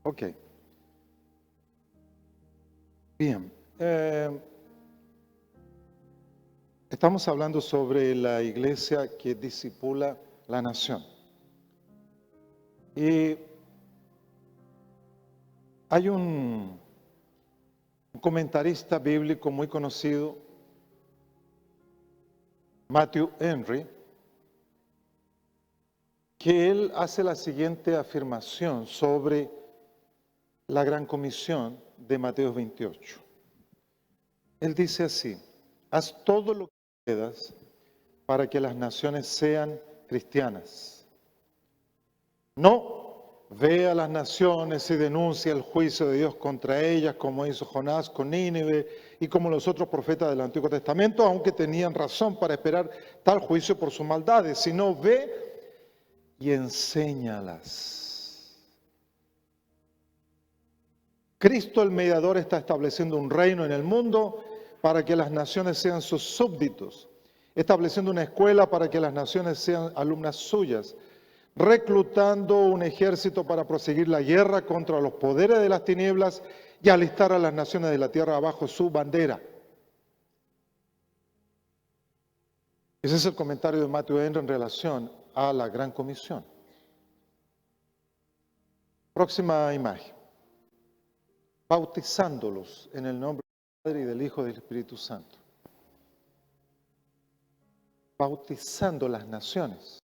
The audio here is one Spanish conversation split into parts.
Ok. Bien. Estamos hablando sobre la iglesia que discipula la nación. Y hay un comentarista bíblico muy conocido, Matthew Henry, que él hace la siguiente afirmación sobre la gran comisión de Mateo 28. Él dice así: haz todo lo que puedas para que las naciones sean cristianas. No ve a las naciones y denuncia el juicio de Dios contra ellas, como hizo Jonás con Nínive y como los otros profetas del Antiguo Testamento, aunque tenían razón para esperar tal juicio por sus maldades, sino ve y enséñalas. Cristo el mediador está estableciendo un reino en el mundo para que las naciones sean sus súbditos, estableciendo una escuela para que las naciones sean alumnas suyas, reclutando un ejército para proseguir la guerra contra los poderes de las tinieblas y alistar a las naciones de la tierra bajo su bandera. Ese es el comentario de Matthew Henry en relación a la Gran Comisión. Próxima imagen. Bautizándolos en el nombre del Padre y del Hijo y del Espíritu Santo. Bautizando las naciones.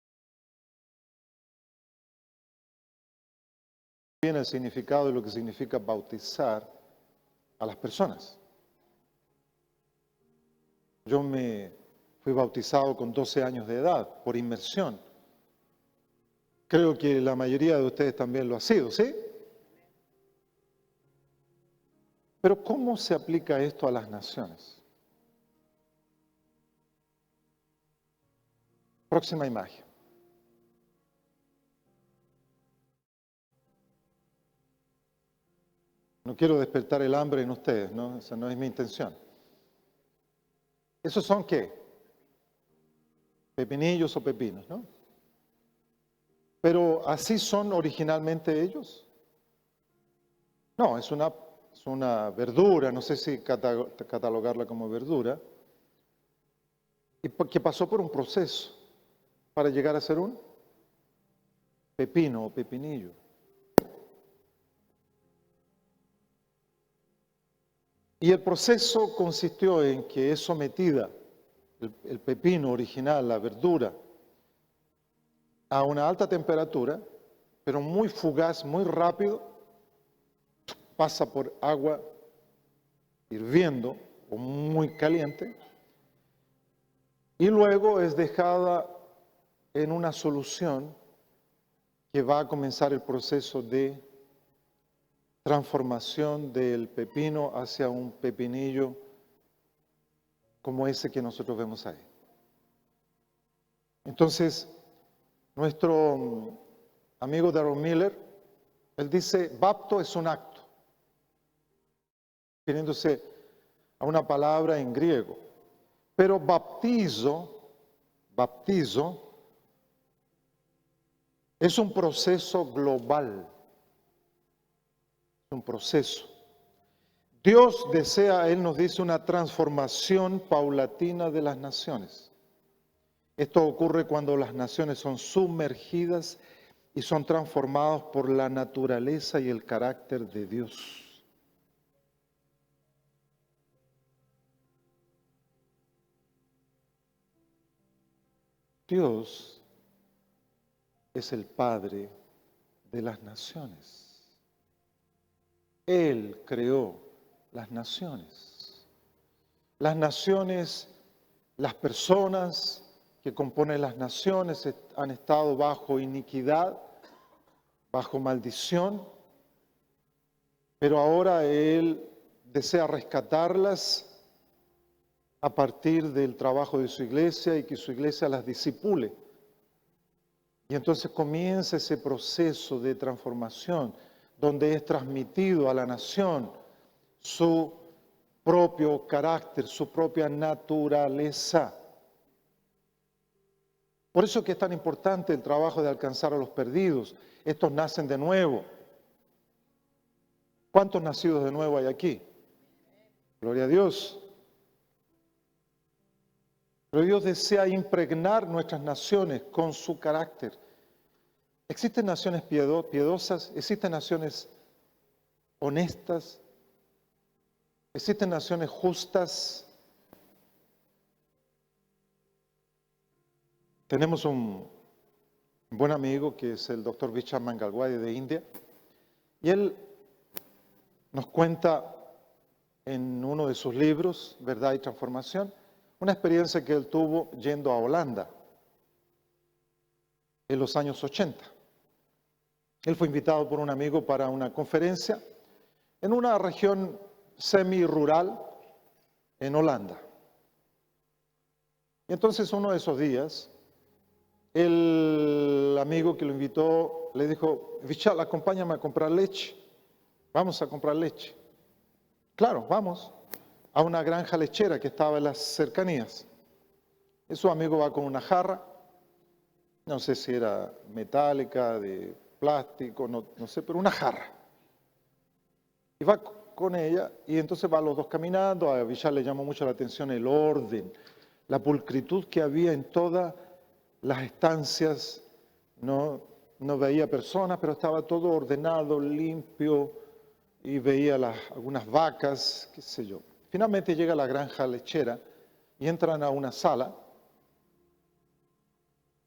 Viene el significado de lo que significa bautizar a las personas. Yo me fui bautizado con 12 años de edad por inmersión. Creo que la mayoría de ustedes también lo ha sido, ¿sí? Pero ¿cómo se aplica esto a las naciones? Próxima imagen. No quiero despertar el hambre en ustedes, ¿no? Esa no es mi intención. ¿Esos son qué? Pepinillos o pepinos, ¿no? Pero ¿así son originalmente ellos? No, es una verdura, no sé si catalogarla como verdura, y que pasó por un proceso para llegar a ser un pepino o pepinillo. Y el proceso consistió en que es sometida el pepino original, la verdura, a una alta temperatura, pero muy fugaz, muy rápido, pasa por agua hirviendo o muy caliente, y luego es dejada en una solución que va a comenzar el proceso de transformación del pepino hacia un pepinillo como ese que nosotros vemos ahí. Entonces, nuestro amigo Darrell Miller, él dice, bapto es un acto, refiriéndose a una palabra en griego, pero baptizo, es un proceso global, es un proceso. Dios desea, Él nos dice, una transformación paulatina de las naciones. Esto ocurre cuando las naciones son sumergidas y son transformadas por la naturaleza y el carácter de Dios. Dios es el Padre de las naciones. Él creó las naciones. Las naciones, las personas que componen las naciones han estado bajo iniquidad, bajo maldición, pero ahora Él desea rescatarlas a partir del trabajo de su iglesia y que su iglesia las discipule. Y entonces comienza ese proceso de transformación donde es transmitido a la nación su propio carácter, su propia naturaleza. Por eso que es tan importante el trabajo de alcanzar a los perdidos. Estos nacen de nuevo. ¿Cuántos nacidos de nuevo hay aquí? Gloria a Dios. Pero Dios desea impregnar nuestras naciones con su carácter. Existen naciones piadosas, existen naciones honestas, existen naciones justas. Tenemos un buen amigo que es el doctor Vishal Mangalwadi de India, y él nos cuenta en uno de sus libros, Verdad y Transformación, una experiencia que él tuvo yendo a Holanda en los años 80. Él fue invitado por un amigo para una conferencia en una región semi-rural en Holanda. Y entonces uno de esos días, el amigo que lo invitó le dijo: Vishal, acompáñame a comprar leche. Vamos a comprar leche. Claro, vamos a una granja lechera que estaba en las cercanías. Y su amigo va con una jarra, no sé si era metálica, de plástico, no sé, pero una jarra. Y va con ella, y entonces van los dos caminando. A Vishal le llamó mucho la atención el orden, la pulcritud que había en todas las estancias. No veía personas, pero estaba todo ordenado, limpio, y veía algunas vacas, qué sé yo. Finalmente llega a la granja lechera y entran a una sala,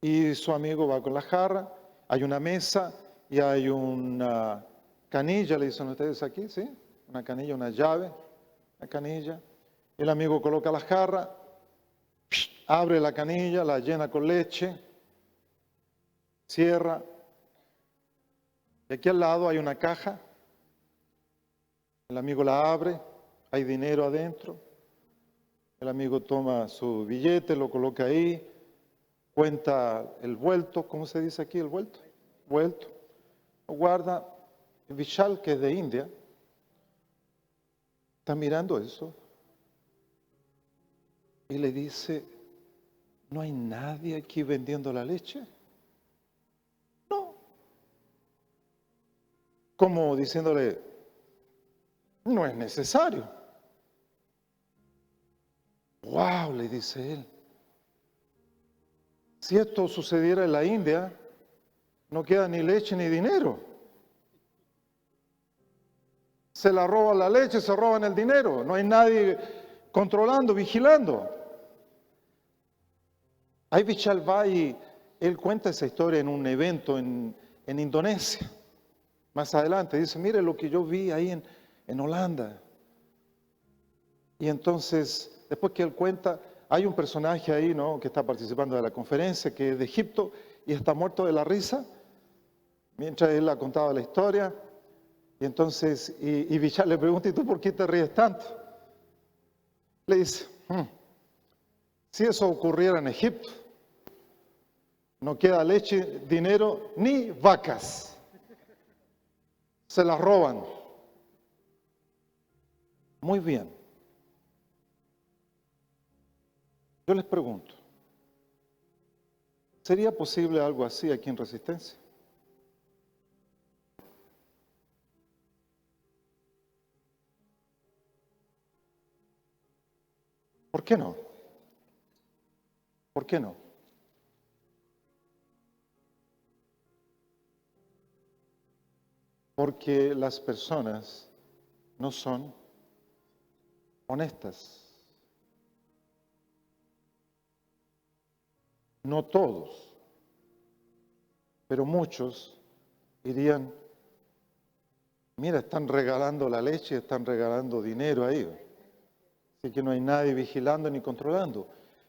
y su amigo va con la jarra, hay una mesa y hay una canilla, le dicen ustedes aquí, ¿sí? Una canilla, una llave, una canilla. El amigo coloca la jarra, abre la canilla, la llena con leche, cierra. Y aquí al lado hay una caja. El amigo la abre, hay dinero adentro. El amigo toma su billete, lo coloca ahí, cuenta el vuelto. ¿Cómo se dice aquí el vuelto? Vuelto. Lo guarda. Vishal, que es de India, está mirando eso y le dice: ¿no hay nadie aquí vendiendo la leche? No. Como diciéndole: no es necesario. ¡Wow!, le dice él. Si esto sucediera en la India, no queda ni leche ni dinero. Se la roban la leche, se roban el dinero. No hay nadie controlando, vigilando. Ahí Vishal va y él cuenta esa historia en un evento en Indonesia. Más adelante dice: mire lo que yo vi ahí en Holanda. Y entonces, después que él cuenta, hay un personaje ahí, ¿no?, que está participando de la conferencia, que es de Egipto, y está muerto de la risa, mientras él ha contado la historia. Y entonces, y Vishal le pregunta: ¿y tú por qué te ríes tanto? Le dice: si eso ocurriera en Egipto, no queda leche, dinero, ni vacas. Se las roban. Muy bien. Yo les pregunto, ¿sería posible algo así aquí en Resistencia? ¿Por qué no? ¿Por qué no? Porque las personas no son honestas. No todos, pero muchos dirían: mira, están regalando la leche, están regalando dinero ahí. Así que no hay nadie vigilando ni controlando.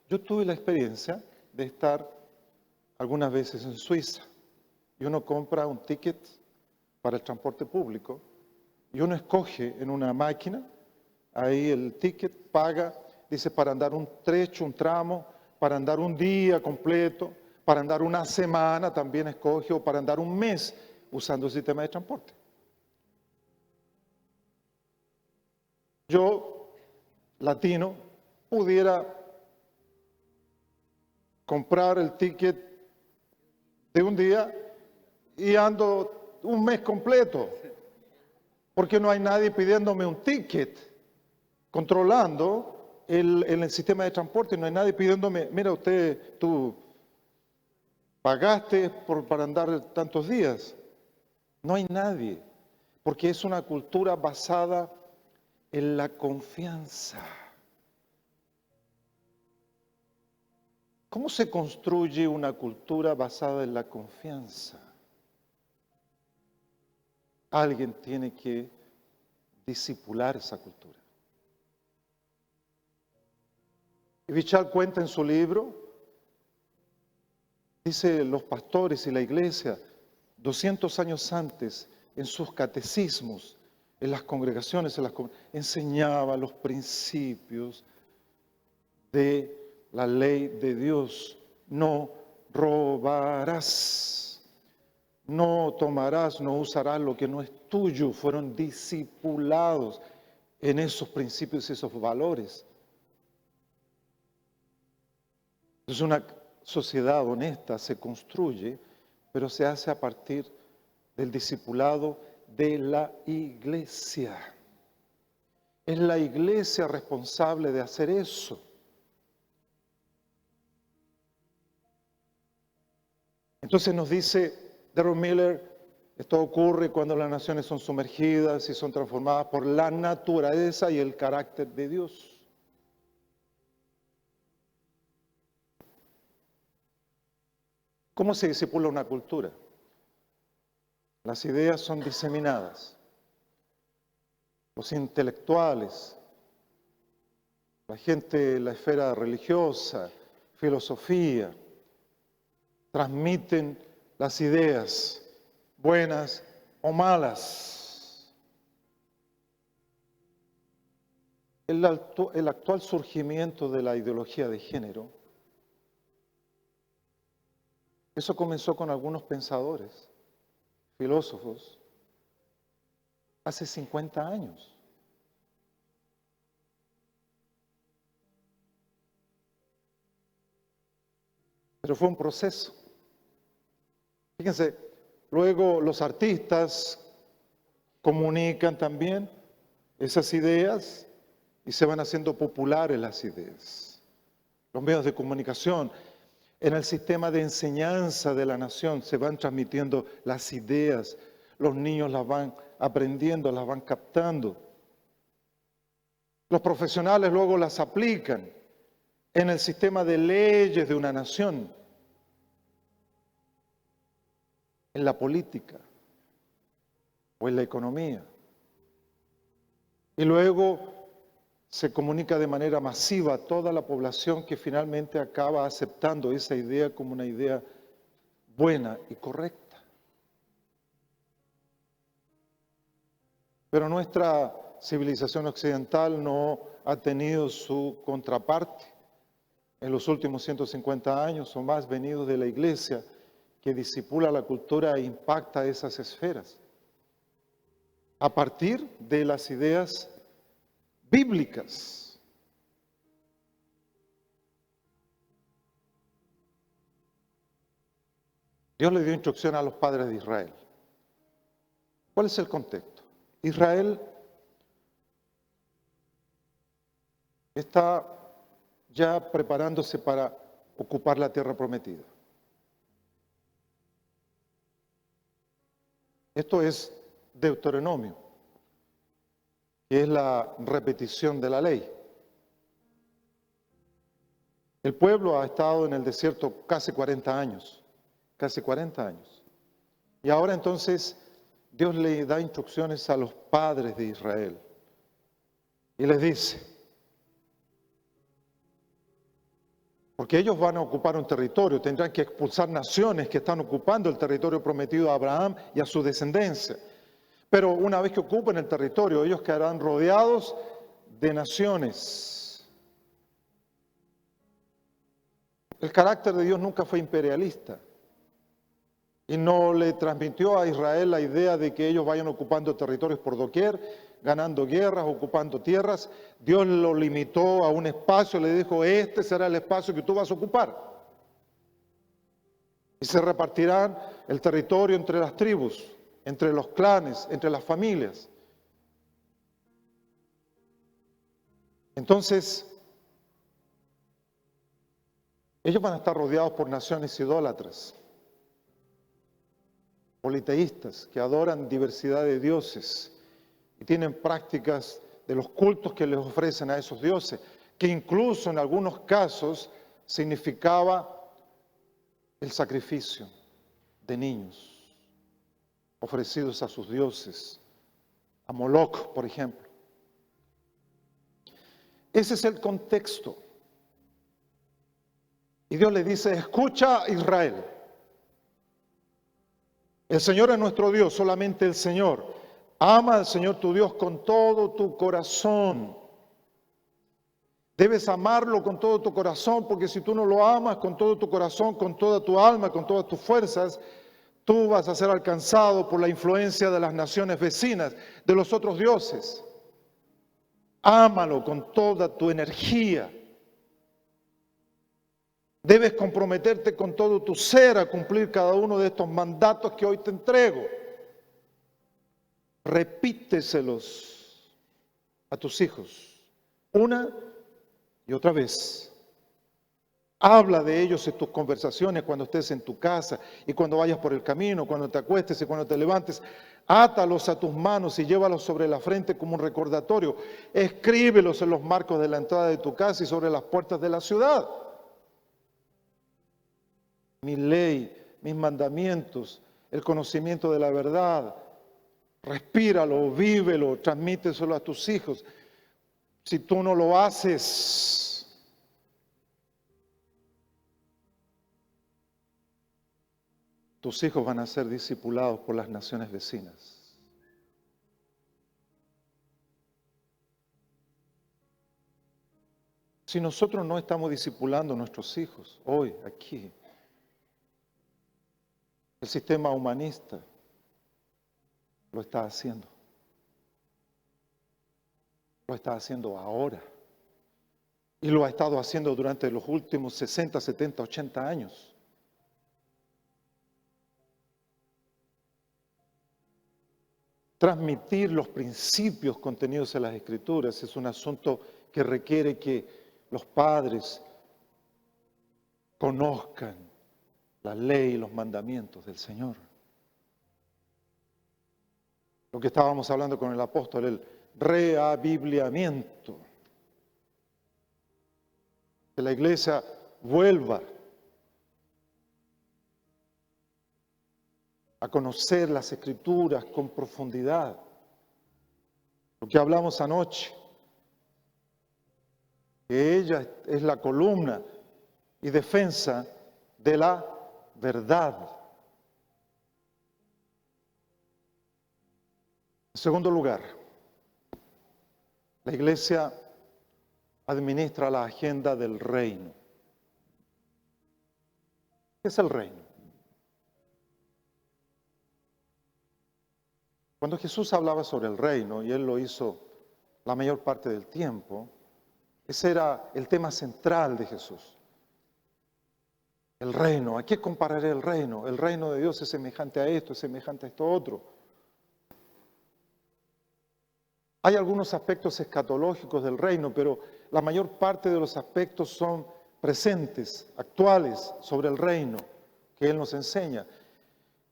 Yo tuve la experiencia de estar algunas veces en Suiza, y uno compra un ticket para el transporte público y uno escoge en una máquina, ahí el ticket, paga, dice para andar un trecho, un tramo, para andar un día completo, para andar una semana también escoge, o para andar un mes usando el sistema de transporte. Yo, latino, pudiera comprar el ticket de un día y ando un mes completo, Porque no hay nadie pidiéndome un ticket, controlando el sistema de transporte. No hay nadie pidiéndome, mira usted, tú pagaste para andar tantos días. No hay nadie, porque es una cultura basada en la confianza. ¿Cómo se construye una cultura basada en la confianza? Alguien tiene que discipular esa cultura. Y Bichal cuenta en su libro, dice, los pastores y la iglesia, 200 años antes, en sus catecismos, en las congregaciones, enseñaba los principios de la ley de Dios. No robarás, no tomarás, no usarás lo que no es tuyo. Fueron discipulados en esos principios y esos valores. Entonces una sociedad honesta se construye, pero se hace a partir del discipulado de la iglesia. Es la iglesia responsable de hacer eso. Entonces nos dice Darrell Miller, esto ocurre cuando las naciones son sumergidas y son transformadas por la naturaleza y el carácter de Dios. ¿Cómo se disipula una cultura? Las ideas son diseminadas. Los intelectuales, la gente de la esfera religiosa, filosofía, transmiten las ideas, buenas o malas. El actual surgimiento de la ideología de género, eso comenzó con algunos pensadores, filósofos, hace 50 años. Pero fue un proceso. Fíjense, luego los artistas comunican también esas ideas y se van haciendo populares las ideas. Los medios de comunicación, en el sistema de enseñanza de la nación se van transmitiendo las ideas, los niños las van aprendiendo, las van captando. Los profesionales luego las aplican en el sistema de leyes de una nación, en la política o en la economía. Y luego se comunica de manera masiva a toda la población que finalmente acaba aceptando esa idea como una idea buena y correcta. Pero nuestra civilización occidental no ha tenido su contraparte en los últimos 150 años o más venidos de la iglesia, que disipula la cultura e impacta esas esferas a partir de las ideas bíblicas. Dios le dio instrucción a los padres de Israel. ¿Cuál es el contexto? Israel está ya preparándose para ocupar la tierra prometida. Esto es Deuteronomio, que es la repetición de la ley. El pueblo ha estado en el desierto casi 40 años, Y ahora entonces Dios le da instrucciones a los padres de Israel y les dice, porque ellos van a ocupar un territorio, tendrán que expulsar naciones que están ocupando el territorio prometido a Abraham y a su descendencia. Pero una vez que ocupen el territorio, ellos quedarán rodeados de naciones. El carácter de Dios nunca fue imperialista y no le transmitió a Israel la idea de que ellos vayan ocupando territorios por doquier, ganando guerras, ocupando tierras. Dios lo limitó a un espacio, le dijo, este será el espacio que tú vas a ocupar. Y se repartirán el territorio entre las tribus, entre los clanes, entre las familias. Entonces, ellos van a estar rodeados por naciones idólatras, politeístas, que adoran diversidad de dioses y tienen prácticas de los cultos que les ofrecen a esos dioses, que incluso en algunos casos significaba el sacrificio de niños ofrecidos a sus dioses, a Moloch, por ejemplo. Ese es el contexto. Y Dios le dice, escucha Israel, el Señor es nuestro Dios, solamente el Señor. Ama al Señor tu Dios con todo tu corazón. Debes amarlo con todo tu corazón, porque si tú no lo amas con todo tu corazón, con toda tu alma, con todas tus fuerzas, tú vas a ser alcanzado por la influencia de las naciones vecinas, de los otros dioses. Ámalo con toda tu energía. Debes comprometerte con todo tu ser a cumplir cada uno de estos mandatos que hoy te entrego. Repíteselos a tus hijos una y otra vez. Habla de ellos en tus conversaciones cuando estés en tu casa y cuando vayas por el camino, cuando te acuestes y cuando te levantes. Átalos a tus manos y llévalos sobre la frente como un recordatorio. Escríbelos en los marcos de la entrada de tu casa y sobre las puertas de la ciudad. Mi ley, mis mandamientos, el conocimiento de la verdad. Respíralo, vívelo, transmíteselo a tus hijos. Si tú no lo haces, tus hijos van a ser discipulados por las naciones vecinas. Si nosotros no estamos discipulando a nuestros hijos hoy, aquí, el sistema humanista lo está haciendo. Lo está haciendo ahora. Y lo ha estado haciendo durante los últimos 60, 70, 80 años. Transmitir los principios contenidos en las Escrituras es un asunto que requiere que los padres conozcan la ley y los mandamientos del Señor. Lo que estábamos hablando con el apóstol, el reabibliamiento. Que la iglesia vuelva a conocer las Escrituras con profundidad. Lo que hablamos anoche, que ella es la columna y defensa de la verdad. En segundo lugar, la iglesia administra la agenda del reino. ¿Qué es el reino? Cuando Jesús hablaba sobre el reino, y Él lo hizo la mayor parte del tiempo, ese era el tema central de Jesús. El reino, ¿a qué compararé el reino? El reino de Dios es semejante a esto, es semejante a esto otro. Hay algunos aspectos escatológicos del reino, pero la mayor parte de los aspectos son presentes, actuales, sobre el reino que Él nos enseña.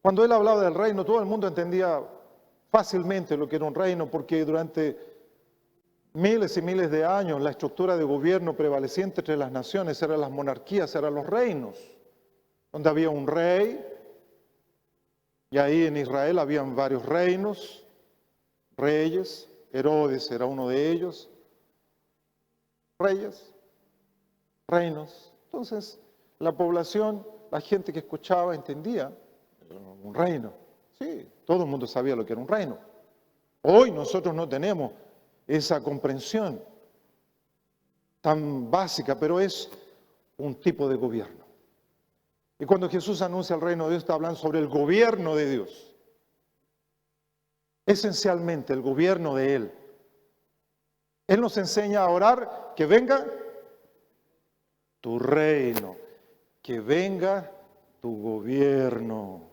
Cuando Él hablaba del reino, todo el mundo entendía fácilmente lo que era un reino, porque durante miles y miles de años la estructura de gobierno prevaleciente entre las naciones eran las monarquías, eran los reinos, donde había un rey, y ahí en Israel habían varios reinos, reyes. Herodes era uno de ellos. Reyes, reinos. Entonces, la población, la gente que escuchaba, entendía un reino. Sí, todo el mundo sabía lo que era un reino. Hoy nosotros no tenemos esa comprensión tan básica, pero es un tipo de gobierno. Y cuando Jesús anuncia el reino de Dios, está hablando sobre el gobierno de Dios. Esencialmente el gobierno de Él. Él nos enseña a orar que venga tu reino, que venga tu gobierno.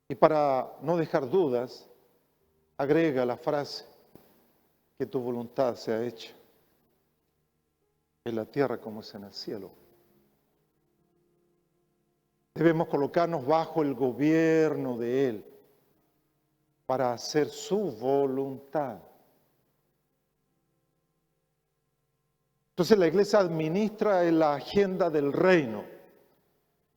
Y para no dejar dudas, agrega la frase, que tu voluntad sea hecha en la tierra como es en el cielo. Debemos colocarnos bajo el gobierno de Él para hacer su voluntad. Entonces la iglesia administra en la agenda del reino,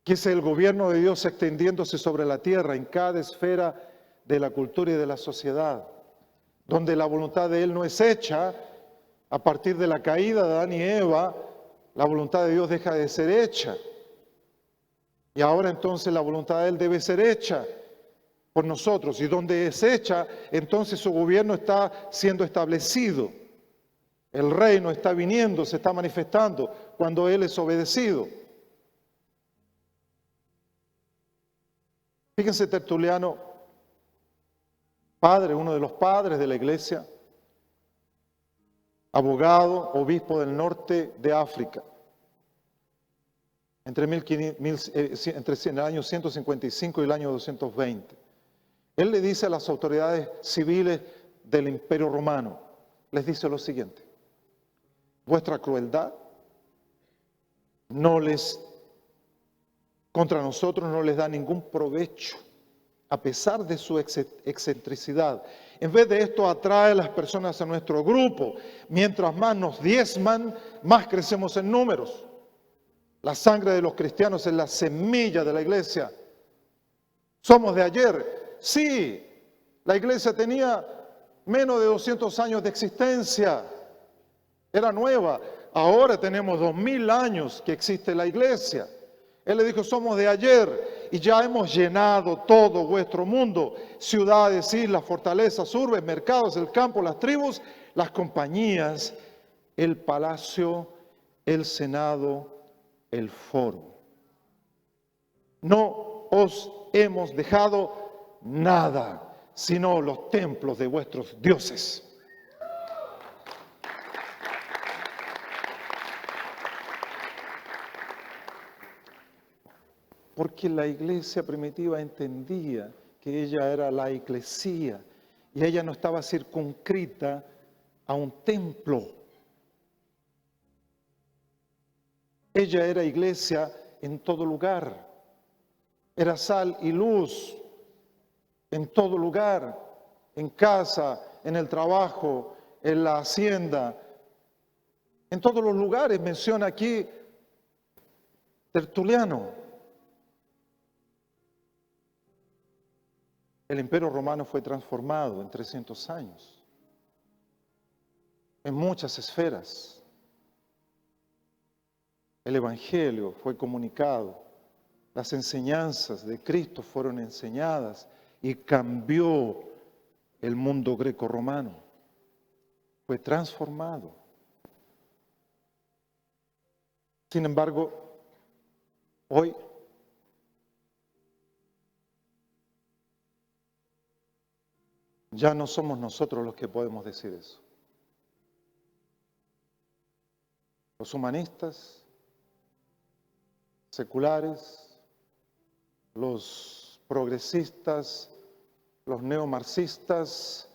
que es el gobierno de Dios extendiéndose sobre la tierra en cada esfera de la cultura y de la sociedad, donde la voluntad de Él no es hecha. A partir de la caída de Adán y Eva, la voluntad de Dios deja de ser hecha. Y ahora entonces la voluntad de Él debe ser hecha por nosotros. Y donde es hecha, entonces su gobierno está siendo establecido. El reino está viniendo, se está manifestando cuando Él es obedecido. Fíjense, Tertuliano, padre, uno de los padres de la iglesia, abogado, obispo del norte de África, entre el año 155 y el año 220. Él le dice a las autoridades civiles del Imperio Romano, les dice lo siguiente: vuestra crueldad contra nosotros no les da ningún provecho, a pesar de su excentricidad. En vez de esto, atrae a las personas a nuestro grupo. Mientras más nos diezman, más crecemos en números. La sangre de los cristianos es la semilla de la iglesia. Somos de ayer. Sí, la iglesia tenía menos de 200 años de existencia. Era nueva. Ahora tenemos 2000 años que existe la iglesia. Él le dijo, somos de ayer y ya hemos llenado todo vuestro mundo. Ciudades, islas, fortalezas, urbes, mercados, el campo, las tribus, las compañías, el palacio, el senado, el foro. No os hemos dejado nada, sino los templos de vuestros dioses. Porque la iglesia primitiva entendía que ella era la eclesía y ella no estaba circunscrita a un templo. Ella era iglesia en todo lugar, era sal y luz en todo lugar, en casa, en el trabajo, en la hacienda, en todos los lugares. Menciona aquí Tertuliano. El Imperio Romano fue transformado en 300 años, en muchas esferas. El Evangelio fue comunicado, las enseñanzas de Cristo fueron enseñadas y cambió el mundo greco-romano. Fue transformado. Sin embargo, hoy ya no somos nosotros los que podemos decir eso. Los humanistas, seculares, los progresistas, los neomarxistas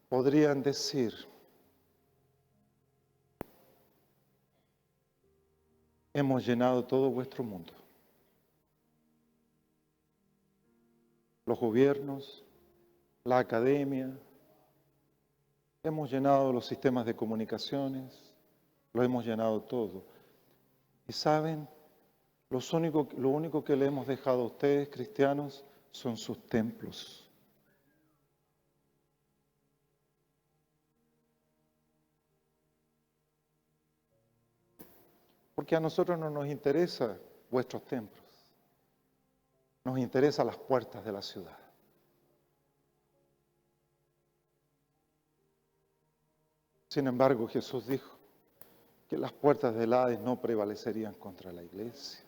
podrían decir, hemos llenado todo vuestro mundo. Los gobiernos, la academia, hemos llenado los sistemas de comunicaciones, lo hemos llenado todo. Y saben, lo único que le hemos dejado a ustedes, cristianos, son sus templos. Porque a nosotros no nos interesa vuestros templos, nos interesan las puertas de la ciudad. Sin embargo, Jesús dijo que las puertas del Hades no prevalecerían contra la iglesia.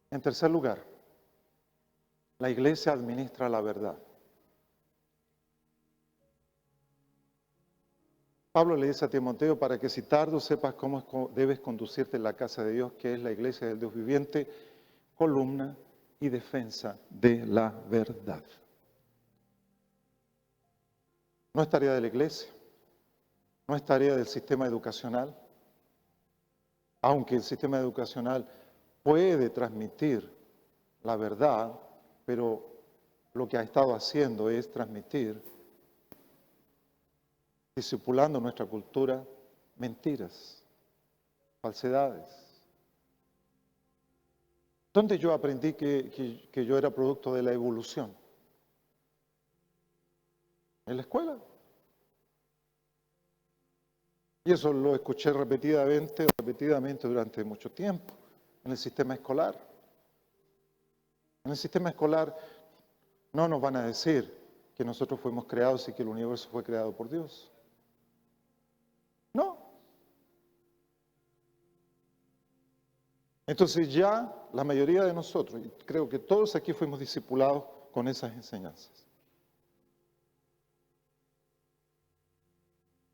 En tercer lugar, la iglesia administra la verdad. Pablo le dice a Timoteo, para que si tardo sepas debes conducirte en la casa de Dios, que es la iglesia del Dios viviente, columna y defensa de la verdad. No es tarea de la iglesia, no es tarea del sistema educacional, aunque el sistema educacional puede transmitir la verdad, pero lo que ha estado haciendo es transmitir, discipulando nuestra cultura, mentiras, falsedades. ¿Dónde yo aprendí que yo era producto de la evolución? En la escuela. Y eso lo escuché repetidamente durante mucho tiempo, en el sistema escolar. En el sistema escolar no nos van a decir que nosotros fuimos creados y que el universo fue creado por Dios. No. Entonces ya la mayoría de nosotros, y creo que todos aquí fuimos discipulados con esas enseñanzas.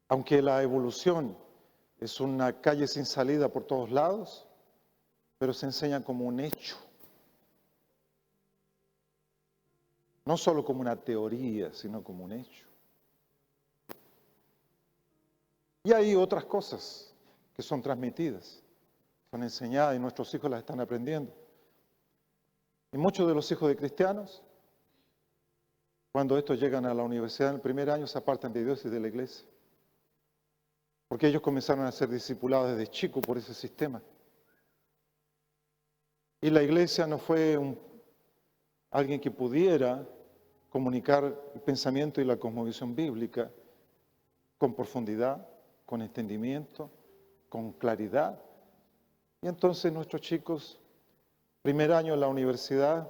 Aunque la evolución es una calle sin salida por todos lados, pero se enseña como un hecho. No solo como una teoría, sino como un hecho. Y hay otras cosas que son transmitidas, son enseñadas y nuestros hijos las están aprendiendo. Y muchos de los hijos de cristianos, cuando estos llegan a la universidad en el primer año, se apartan de Dios y de la iglesia. Porque ellos comenzaron a ser discipulados desde chicos por ese sistema. Y la iglesia no fue alguien que pudiera comunicar el pensamiento y la cosmovisión bíblica con profundidad, con entendimiento, con claridad. Y entonces nuestros chicos, primer año en la universidad,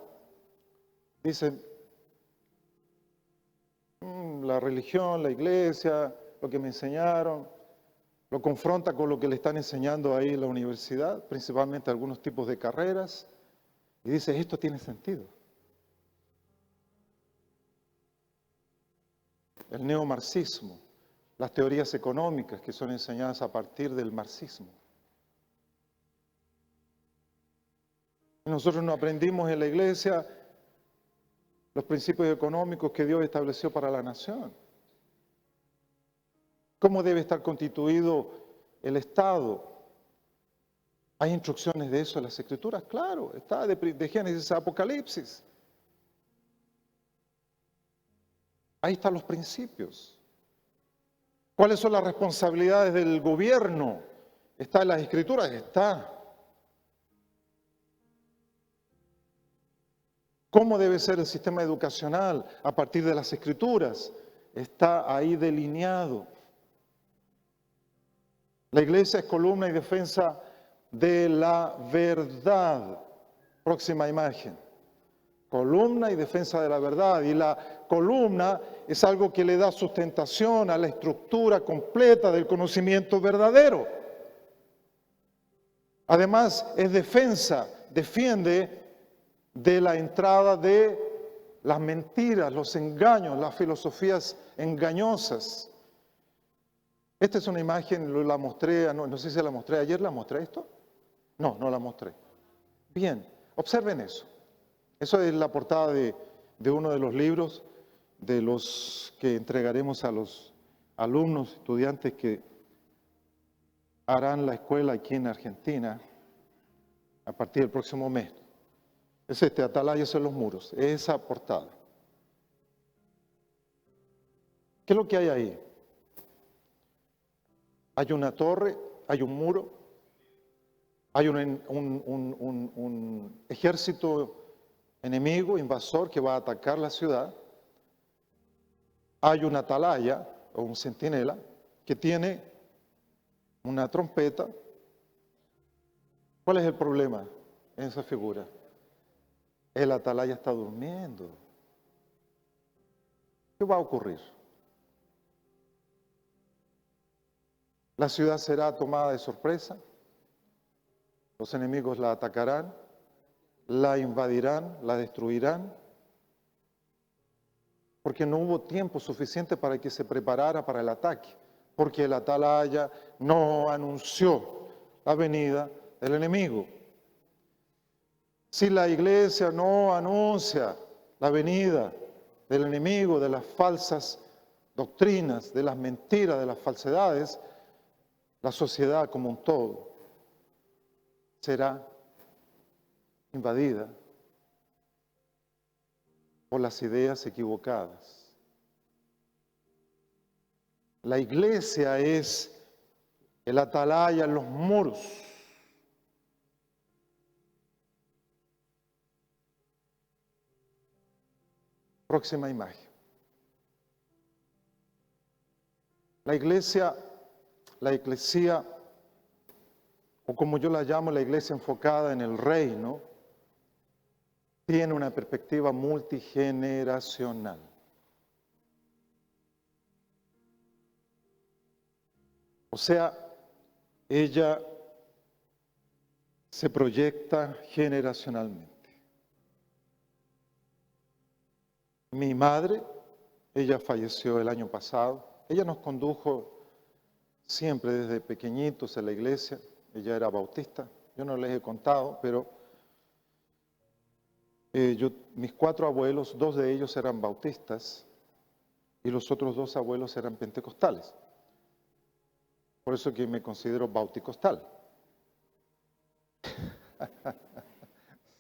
dicen, la religión, la iglesia, lo que me enseñaron, lo confronta con lo que le están enseñando ahí en la universidad, principalmente algunos tipos de carreras, y dice, esto tiene sentido. El neomarxismo, las teorías económicas que son enseñadas a partir del marxismo. Nosotros no aprendimos en la iglesia los principios económicos que Dios estableció para la nación. ¿Cómo debe estar constituido el Estado? ¿Hay instrucciones de eso en las Escrituras? Claro, está de Génesis a Apocalipsis. Ahí están los principios. ¿Cuáles son las responsabilidades del gobierno? ¿Está en las Escrituras? Está. ¿Cómo debe ser el sistema educacional a partir de las Escrituras? Está ahí delineado. La iglesia es columna y defensa de la verdad. Próxima imagen. Columna y defensa de la verdad. Y la columna es algo que le da sustentación a la estructura completa del conocimiento verdadero. Además, es defensa, defiende de la entrada de las mentiras, los engaños, las filosofías engañosas. Esta es una imagen, la mostré, no sé si la mostré ayer, ¿la mostré esto? No, no la mostré. Bien, observen eso. Eso es la portada de uno de los libros de los que entregaremos a los alumnos, estudiantes que harán la escuela aquí en Argentina a partir del próximo mes. Es Atalayas en los muros, es esa portada. ¿Qué es lo que hay ahí? Hay una torre, hay un muro, hay un ejército enemigo, invasor, que va a atacar la ciudad. Hay una atalaya o un centinela que tiene una trompeta. ¿Cuál es el problema en esa figura? El atalaya está durmiendo. ¿Qué va a ocurrir? La ciudad será tomada de sorpresa, los enemigos la atacarán, la invadirán, la destruirán, porque no hubo tiempo suficiente para que se preparara para el ataque. porque el atalaya no anunció la venida del enemigo. Si la iglesia no anuncia la venida del enemigo, de las falsas doctrinas, de las mentiras, de las falsedades, la sociedad como un todo será invadida por las ideas equivocadas. La iglesia es el atalaya en los muros. Próxima imagen. La iglesia, o como yo la llamo, la iglesia enfocada en el reino, tiene una perspectiva multigeneracional. O sea, ella se proyecta generacionalmente. Mi madre, ella falleció el año pasado. Ella nos condujo siempre desde pequeñitos a la iglesia. Ella era bautista. Yo no les he contado, pero mis 4 abuelos, 2 de ellos eran bautistas y los otros 2 abuelos eran pentecostales. Por eso que me considero bauticostal.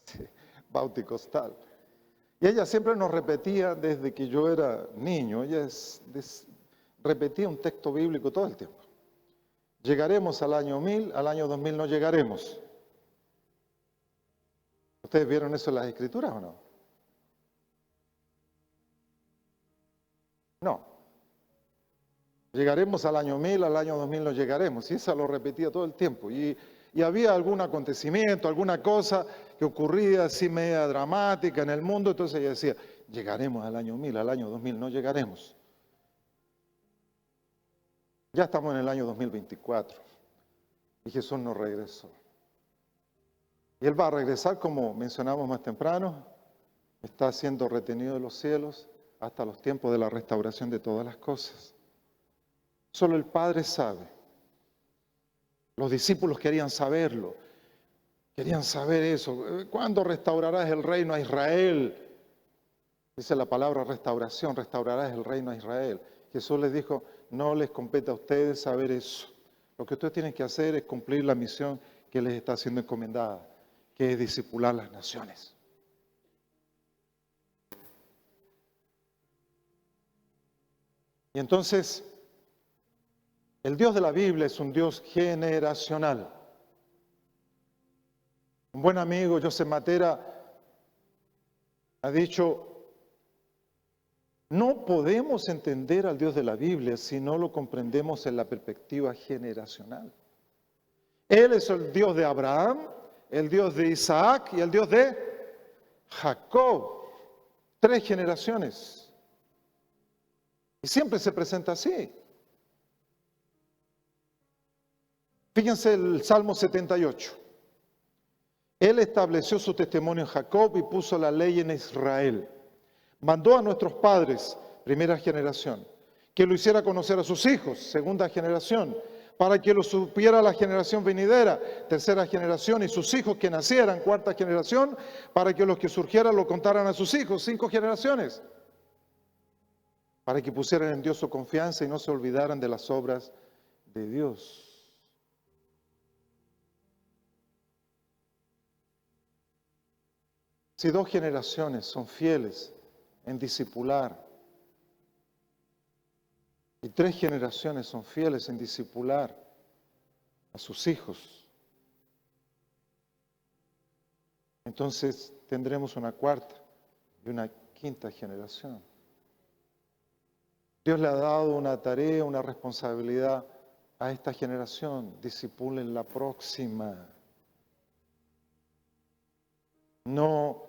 Sí, bauticostal. Y ella siempre nos repetía desde que yo era niño, repetía un texto bíblico todo el tiempo. Llegaremos al año 1000, al año 2000 no llegaremos. ¿Ustedes vieron eso en las Escrituras o no? No. Llegaremos al año 1000, al año 2000 no llegaremos. Y esa lo repetía todo el tiempo. Y había algún acontecimiento, alguna cosa que ocurría así media dramática en el mundo, entonces ella decía, llegaremos al año 1000, al año 2000 no llegaremos. Ya estamos en el año 2024 y Jesús no regresó. Y Él va a regresar, como mencionamos más temprano, está siendo retenido de los cielos hasta los tiempos de la restauración de todas las cosas. Solo el Padre sabe. Los discípulos querían saberlo, querían saber eso. ¿Cuándo restaurarás el reino a Israel? Dice la palabra restauración, restaurarás el reino a Israel. Jesús les dijo, no les compete a ustedes saber eso. Lo que ustedes tienen que hacer es cumplir la misión que les está siendo encomendada, que es discipular las naciones. Y entonces, el Dios de la Biblia es un Dios generacional. Un buen amigo, Joseph Matera, ha dicho, no podemos entender al Dios de la Biblia si no lo comprendemos en la perspectiva generacional. Él es el Dios de Abraham, el Dios de Isaac y el Dios de Jacob. 3 generaciones. Y siempre se presenta así. Fíjense el Salmo 78. Él estableció su testimonio en Jacob y puso la ley en Israel. Mandó a nuestros padres, primera generación, que lo hiciera conocer a sus hijos, segunda generación, para que lo supiera la generación venidera, tercera generación, y sus hijos que nacieran, cuarta generación, para que los que surgieran lo contaran a sus hijos, 5 generaciones, para que pusieran en Dios su confianza y no se olvidaran de las obras de Dios. Si 2 generaciones son fieles en discipular y 3 generaciones son fieles en discipular a sus hijos, entonces tendremos una 4ª y una 5ª generación. Dios le ha dado una tarea, una responsabilidad a esta generación. Discipulen la próxima. No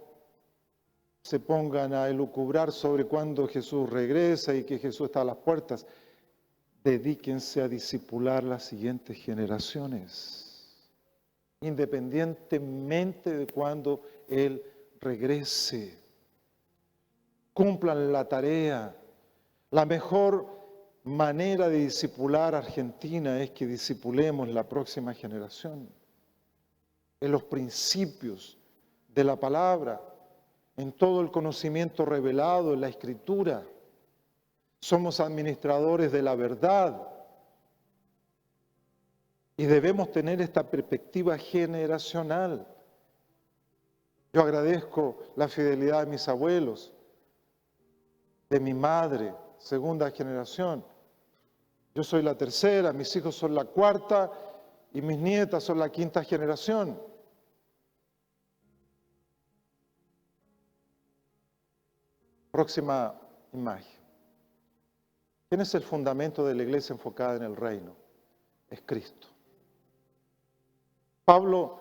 se pongan a elucubrar sobre cuándo Jesús regresa y que Jesús está a las puertas. Dedíquense a discipular las siguientes generaciones, independientemente de cuándo Él regrese. Cumplan la tarea. La mejor manera de discipular a Argentina es que discipulemos la próxima generación en los principios de la palabra, en todo el conocimiento revelado en la Escritura. Somos administradores de la verdad y debemos tener esta perspectiva generacional. Yo agradezco la fidelidad de mis abuelos, de mi madre, segunda generación. Yo soy la tercera, mis hijos son la cuarta y mis nietas son la quinta generación. Próxima imagen. ¿Quién es el fundamento de la iglesia enfocada en el reino? Es Cristo. Pablo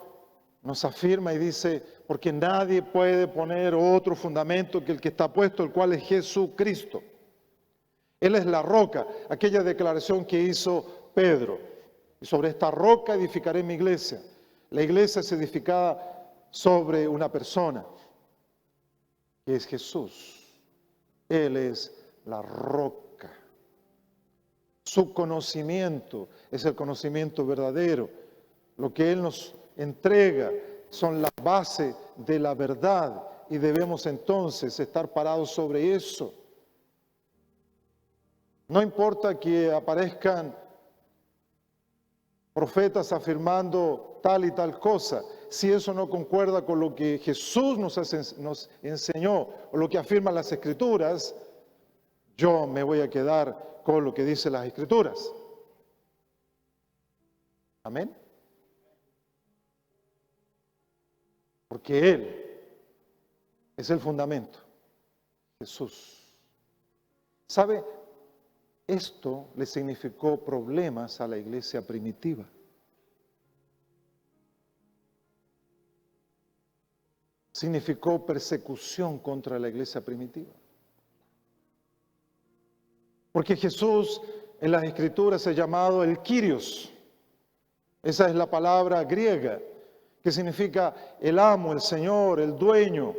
nos afirma y dice, porque nadie puede poner otro fundamento que el que está puesto, el cual es Jesucristo. Él es la roca, aquella declaración que hizo Pedro. Y sobre esta roca edificaré mi iglesia. La iglesia es edificada sobre una persona, que es Jesús. Él es la roca. Su conocimiento es el conocimiento verdadero. Lo que Él nos entrega son la base de la verdad y debemos entonces estar parados sobre eso. No importa que aparezcan profetas afirmando tal y tal cosa, si eso no concuerda con lo que Jesús nos enseñó o lo que afirman las Escrituras, yo me voy a quedar con lo que dicen las Escrituras. Amén. Porque Él es el fundamento, Jesús. ¿Sabe? Esto le significó problemas a la iglesia primitiva. Significó persecución contra la iglesia primitiva. Porque Jesús en las Escrituras es llamado el Kyrios. Esa es la palabra griega que significa el amo, el Señor, el dueño.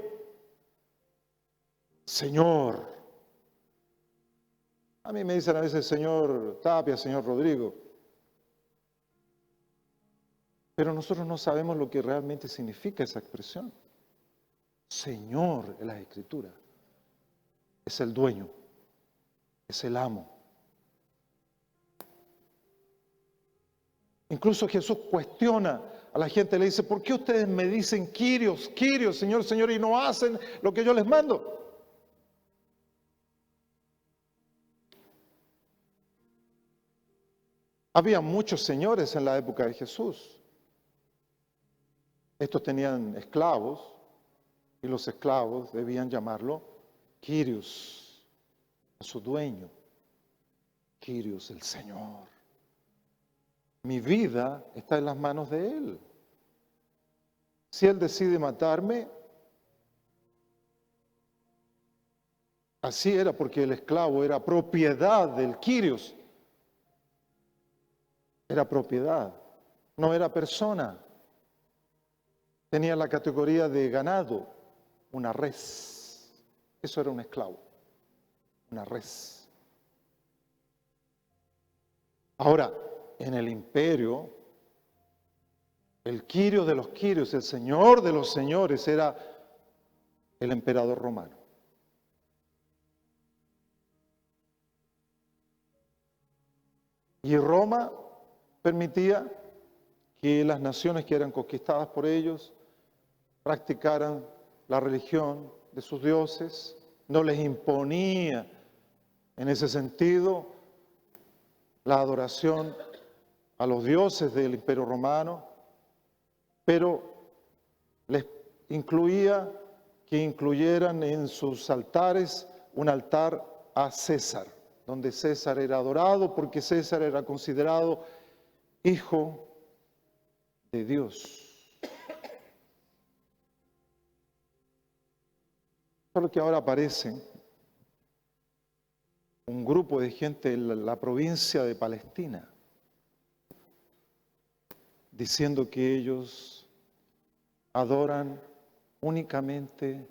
Señor. A mí me dicen a veces señor Tapia, señor Rodrigo. Pero nosotros no sabemos lo que realmente significa esa expresión. Señor en las Escrituras es el dueño, es el amo. Incluso Jesús cuestiona a la gente, le dice, ¿por qué ustedes me dicen Kyrios, Kyrios, Señor, Señor, y no hacen lo que yo les mando? Había muchos señores en la época de Jesús. Estos tenían esclavos y los esclavos debían llamarlo Kyrios, a su dueño. Kyrios, el Señor. Mi vida está en las manos de Él. Si Él decide matarme, así era porque el esclavo era propiedad del Kyrios. Era propiedad, no era persona. Tenía la categoría de ganado, una res. Eso era un esclavo, una res. Ahora, en el imperio, el Kyrios de los Kyrios, el Señor de los señores, era el emperador romano. Y Roma permitía que las naciones que eran conquistadas por ellos practicaran la religión de sus dioses, no les imponía en ese sentido la adoración a los dioses del Imperio Romano, pero les incluía que incluyeran en sus altares un altar a César, donde César era adorado porque César era considerado hijo de Dios. Solo que ahora aparecen un grupo de gente en la provincia de Palestina diciendo que ellos adoran únicamente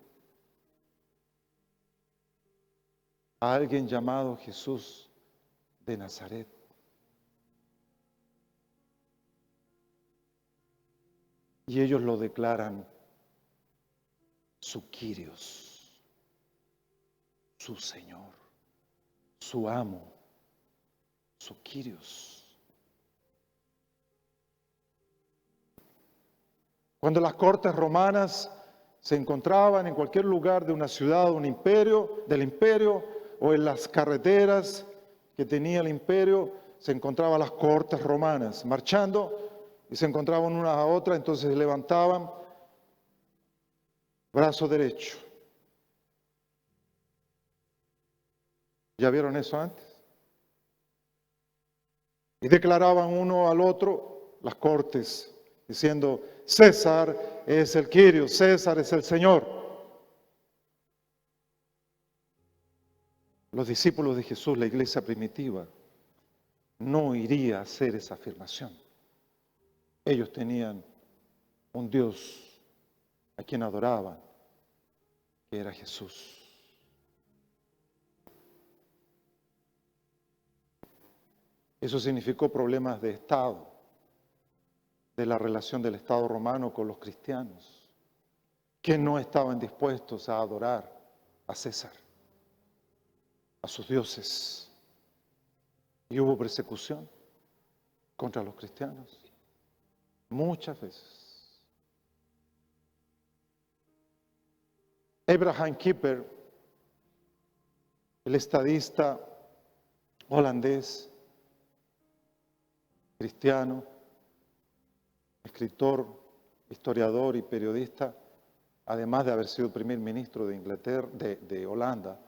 a alguien llamado Jesús de Nazaret. Y ellos lo declaran su Kyrios, su Señor, su amo, su Kyrios. Cuando las cortes romanas se encontraban en cualquier lugar de una ciudad, del imperio, o en las carreteras que tenía el imperio, se encontraban las cortes romanas marchando y se encontraban unas a otras, entonces se levantaban, brazo derecho. ¿Ya vieron eso antes? Y declaraban uno al otro las cortes, diciendo: César es el Kyrios, César es el Señor. Los discípulos de Jesús, la iglesia primitiva, no iría a hacer esa afirmación. Ellos tenían un Dios a quien adoraban, que era Jesús. Eso significó problemas de Estado, de la relación del Estado romano con los cristianos, que no estaban dispuestos a adorar a César, a sus dioses. Y hubo persecución contra los cristianos, muchas veces. Abraham Kuyper, el estadista holandés, cristiano, escritor, historiador y periodista, además de haber sido primer ministro de Inglaterra, de Holanda,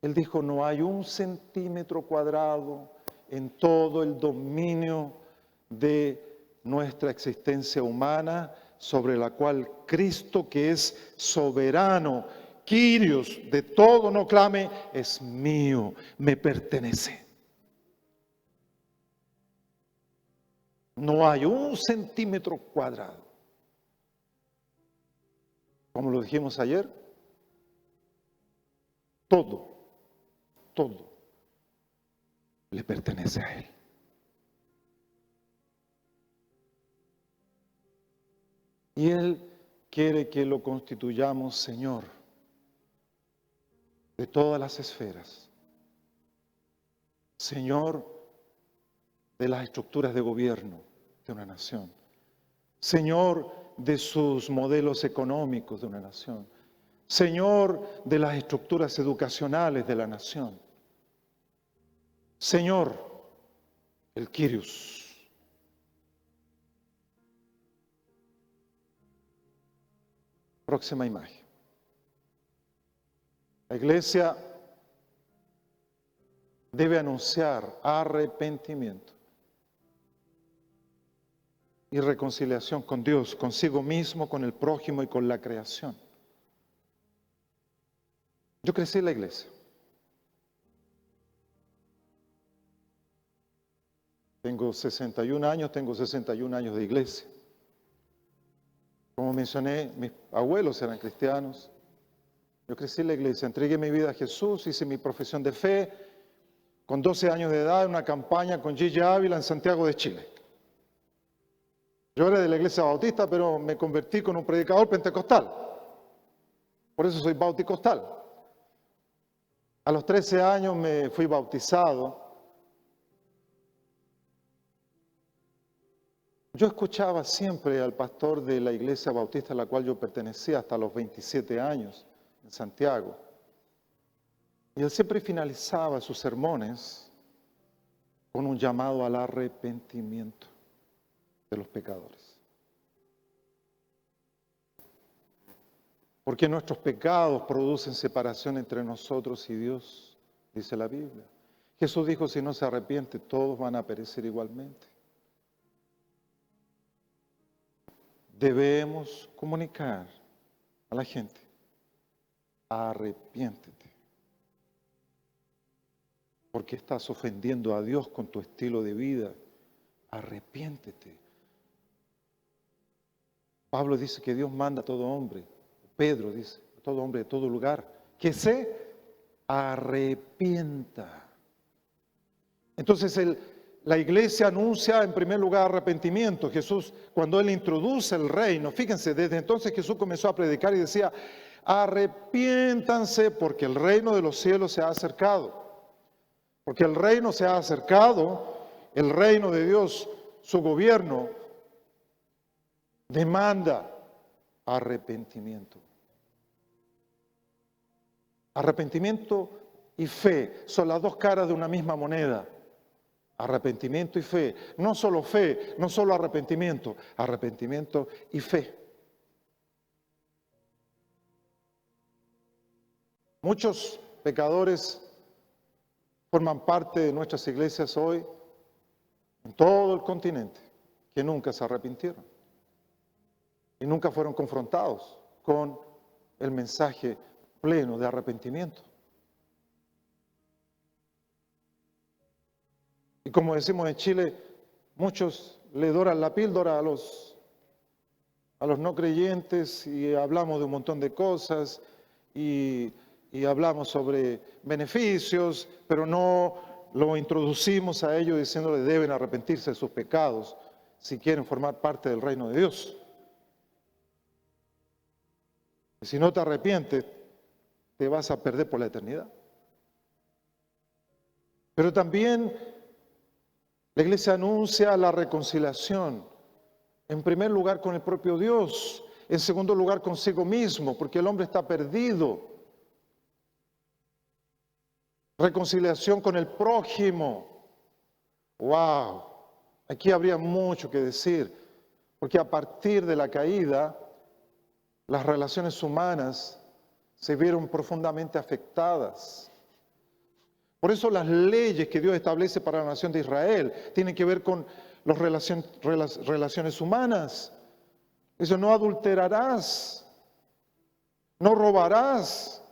él dijo: no hay un centímetro cuadrado en todo el dominio de nuestra existencia humana sobre la cual Cristo, que es soberano, Kyrios de todo, no clame: es mío, me pertenece. No hay un centímetro cuadrado. Como lo dijimos ayer, todo le pertenece a Él. Y Él quiere que lo constituyamos Señor de todas las esferas, Señor de las estructuras de gobierno de una nación, Señor de sus modelos económicos de una nación, Señor de las estructuras educacionales de la nación, Señor, el Kyrios. Próxima imagen. La iglesia debe anunciar arrepentimiento y reconciliación con Dios, consigo mismo, con el prójimo y con la creación. Yo crecí en la iglesia. Tengo 61 años, tengo 61 años de iglesia. Como mencioné, mis abuelos eran cristianos. Yo crecí en la iglesia, entregué mi vida a Jesús, hice mi profesión de fe con 12 años de edad en una campaña con Gigi Ávila en Santiago de Chile. Yo era de la iglesia bautista, pero me convertí con un predicador pentecostal. Por eso soy bauticostal. A los 13 años me fui bautizado. Yo escuchaba siempre al pastor de la iglesia bautista a la cual yo pertenecía hasta los 27 años en Santiago. Y él siempre finalizaba sus sermones con un llamado al arrepentimiento de los pecadores. Porque nuestros pecados producen separación entre nosotros y Dios, dice la Biblia. Jesús dijo: si no se arrepiente, todos van a perecer igualmente. Debemos comunicar a la gente: arrepiéntete, porque estás ofendiendo a Dios con tu estilo de vida. Arrepiéntete. Pablo dice que Dios manda a todo hombre, Pedro dice a todo hombre de todo lugar, que se arrepienta. Entonces la iglesia anuncia en primer lugar arrepentimiento. Jesús, cuando Él introduce el reino, fíjense, desde entonces Jesús comenzó a predicar y decía, arrepiéntanse porque el reino de los cielos se ha acercado. Porque el reino se ha acercado, el reino de Dios, su gobierno, demanda arrepentimiento. Arrepentimiento y fe son las dos caras de una misma moneda. Arrepentimiento y fe. No solo fe, no solo arrepentimiento, arrepentimiento y fe. Muchos pecadores forman parte de nuestras iglesias hoy en todo el continente que nunca se arrepintieron y nunca fueron confrontados con el mensaje pleno de arrepentimiento. Y como decimos en Chile, muchos le doran la píldora a los no creyentes y hablamos de un montón de cosas y hablamos sobre beneficios, pero no lo introducimos a ellos diciéndole deben arrepentirse de sus pecados si quieren formar parte del reino de Dios. Y si no te arrepientes, te vas a perder por la eternidad. Pero también la iglesia anuncia la reconciliación, en primer lugar con el propio Dios, en segundo lugar consigo mismo, porque el hombre está perdido. Reconciliación con el prójimo. ¡Wow! Aquí habría mucho que decir, porque a partir de la caída, las relaciones humanas se vieron profundamente afectadas. Por eso las leyes que Dios establece para la nación de Israel tienen que ver con las relaciones humanas. Eso, no adulterarás, no robarás,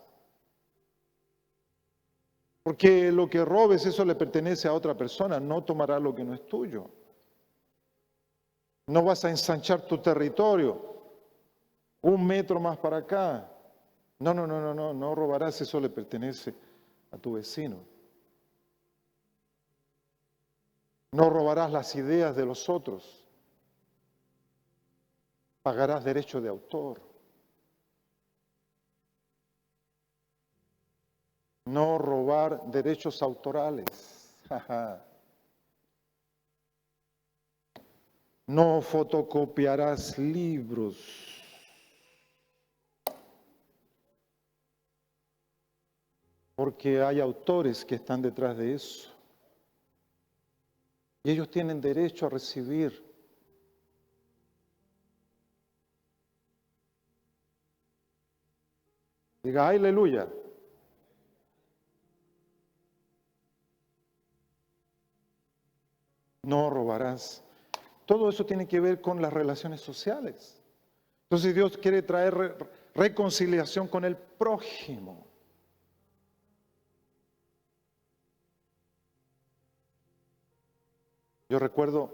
porque lo que robes eso le pertenece a otra persona, no tomarás lo que no es tuyo. No vas a ensanchar tu territorio 1 metro más para acá. No robarás, eso le pertenece a tu vecino. No robarás las ideas de los otros. Pagarás derecho de autor. No robar derechos autorales. No fotocopiarás libros. Porque hay autores que están detrás de eso. Y ellos tienen derecho a recibir. Diga, aleluya. No robarás. Todo eso tiene que ver con las relaciones sociales. Entonces Dios quiere traer reconciliación con el prójimo. Yo recuerdo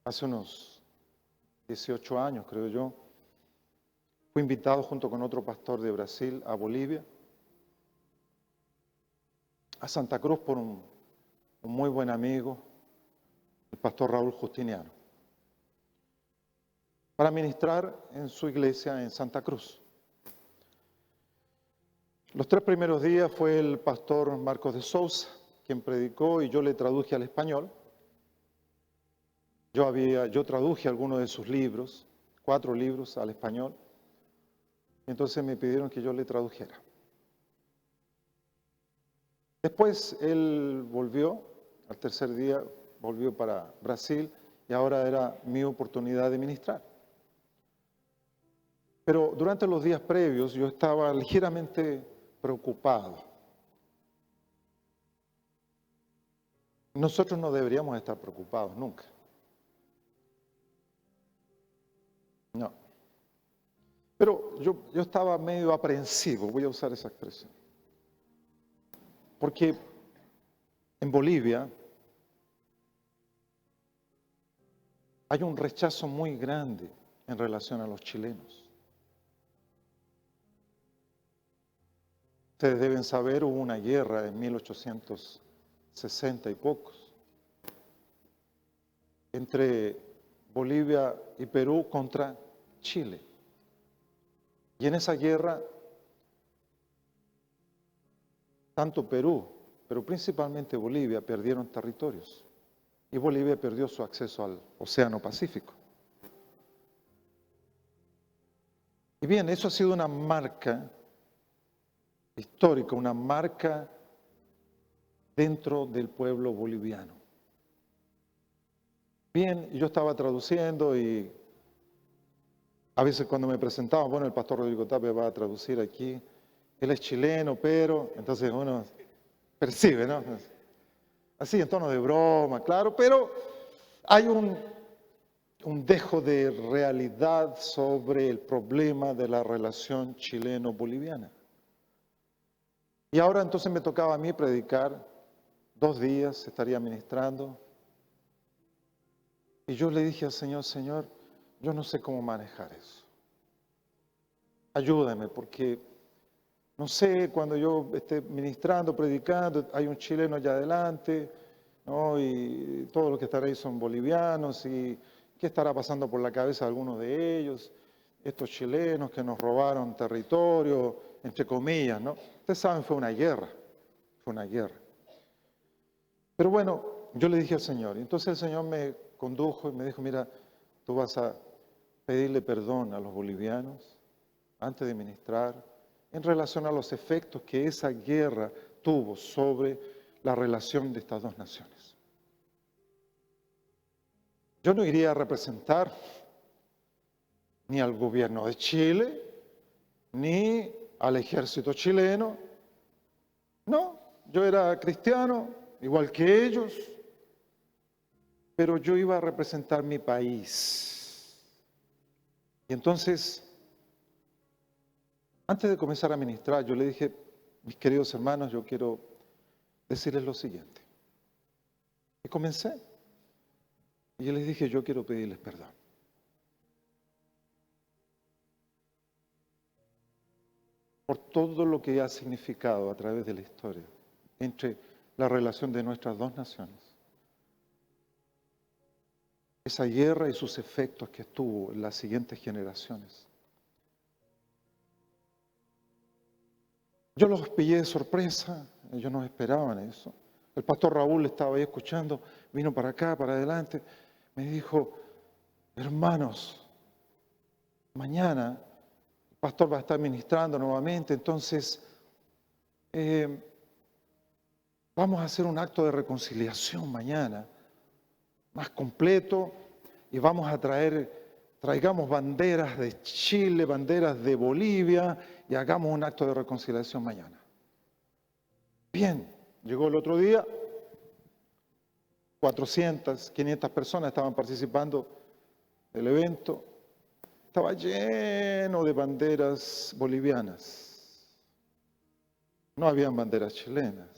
hace unos 18 años, creo yo, fui invitado junto con otro pastor de Brasil a Bolivia, a Santa Cruz por un muy buen amigo, el pastor Raúl Justiniano, para ministrar en su iglesia en Santa Cruz. Los 3 primeros días fue el pastor Marcos de Sousa quien predicó y yo le traduje al español. Yo traduje algunos de sus libros, 4 libros al español. Entonces me pidieron que yo le tradujera. Después él volvió, al tercer día volvió para Brasil y ahora era mi oportunidad de ministrar. Pero durante los días previos yo estaba ligeramente preocupado. Nosotros no deberíamos estar preocupados nunca. No. Pero yo estaba medio aprensivo, voy a usar esa expresión. Porque en Bolivia hay un rechazo muy grande en relación a los chilenos. Ustedes deben saber, hubo una guerra en 1860 60 y pocos, entre Bolivia y Perú contra Chile. Y en esa guerra, tanto Perú, pero principalmente Bolivia, perdieron territorios. Y Bolivia perdió su acceso al Océano Pacífico. Y bien, eso ha sido una marca histórica, una marca dentro del pueblo boliviano. Bien, yo estaba traduciendo y a veces cuando me presentaba, bueno, el pastor Rodrigo Tapia va a traducir aquí, él es chileno, pero, entonces uno percibe, ¿no? Así en tono de broma, claro, pero hay un dejo de realidad sobre el problema de la relación chileno-boliviana. Y ahora entonces me tocaba a mí predicar, 2 días estaría ministrando, y yo le dije al Señor, Señor, yo no sé cómo manejar eso. Ayúdame, porque no sé, cuando yo esté ministrando, predicando, hay un chileno allá adelante, ¿no? Y todos los que estarán ahí son bolivianos, y qué estará pasando por la cabeza de algunos de ellos, estos chilenos que nos robaron territorio, entre comillas, ¿no? Ustedes saben, fue una guerra. Pero bueno, yo le dije al Señor, y entonces el Señor me condujo y me dijo, mira, tú vas a pedirle perdón a los bolivianos antes de ministrar en relación a los efectos que esa guerra tuvo sobre la relación de estas dos naciones. Yo no iría a representar ni al gobierno de Chile, ni al ejército chileno. No, yo era cristiano, igual que ellos, pero yo iba a representar mi país. Y entonces, antes de comenzar a ministrar, yo le dije, mis queridos hermanos, yo quiero decirles lo siguiente. Y comencé. Y yo les dije, yo quiero pedirles perdón. Por todo lo que ha significado a través de la historia entre la relación de nuestras dos naciones. Esa guerra y sus efectos que tuvo en las siguientes generaciones. Yo los pillé de sorpresa, ellos no esperaban eso. El pastor Raúl estaba ahí escuchando, vino para acá, para adelante, me dijo, hermanos, mañana el pastor va a estar ministrando nuevamente, entonces vamos a hacer un acto de reconciliación mañana, más completo, y vamos a traigamos banderas de Chile, banderas de Bolivia, y hagamos un acto de reconciliación mañana. Bien, llegó el otro día, 400, 500 personas estaban participando del evento, estaba lleno de banderas bolivianas, no habían banderas chilenas.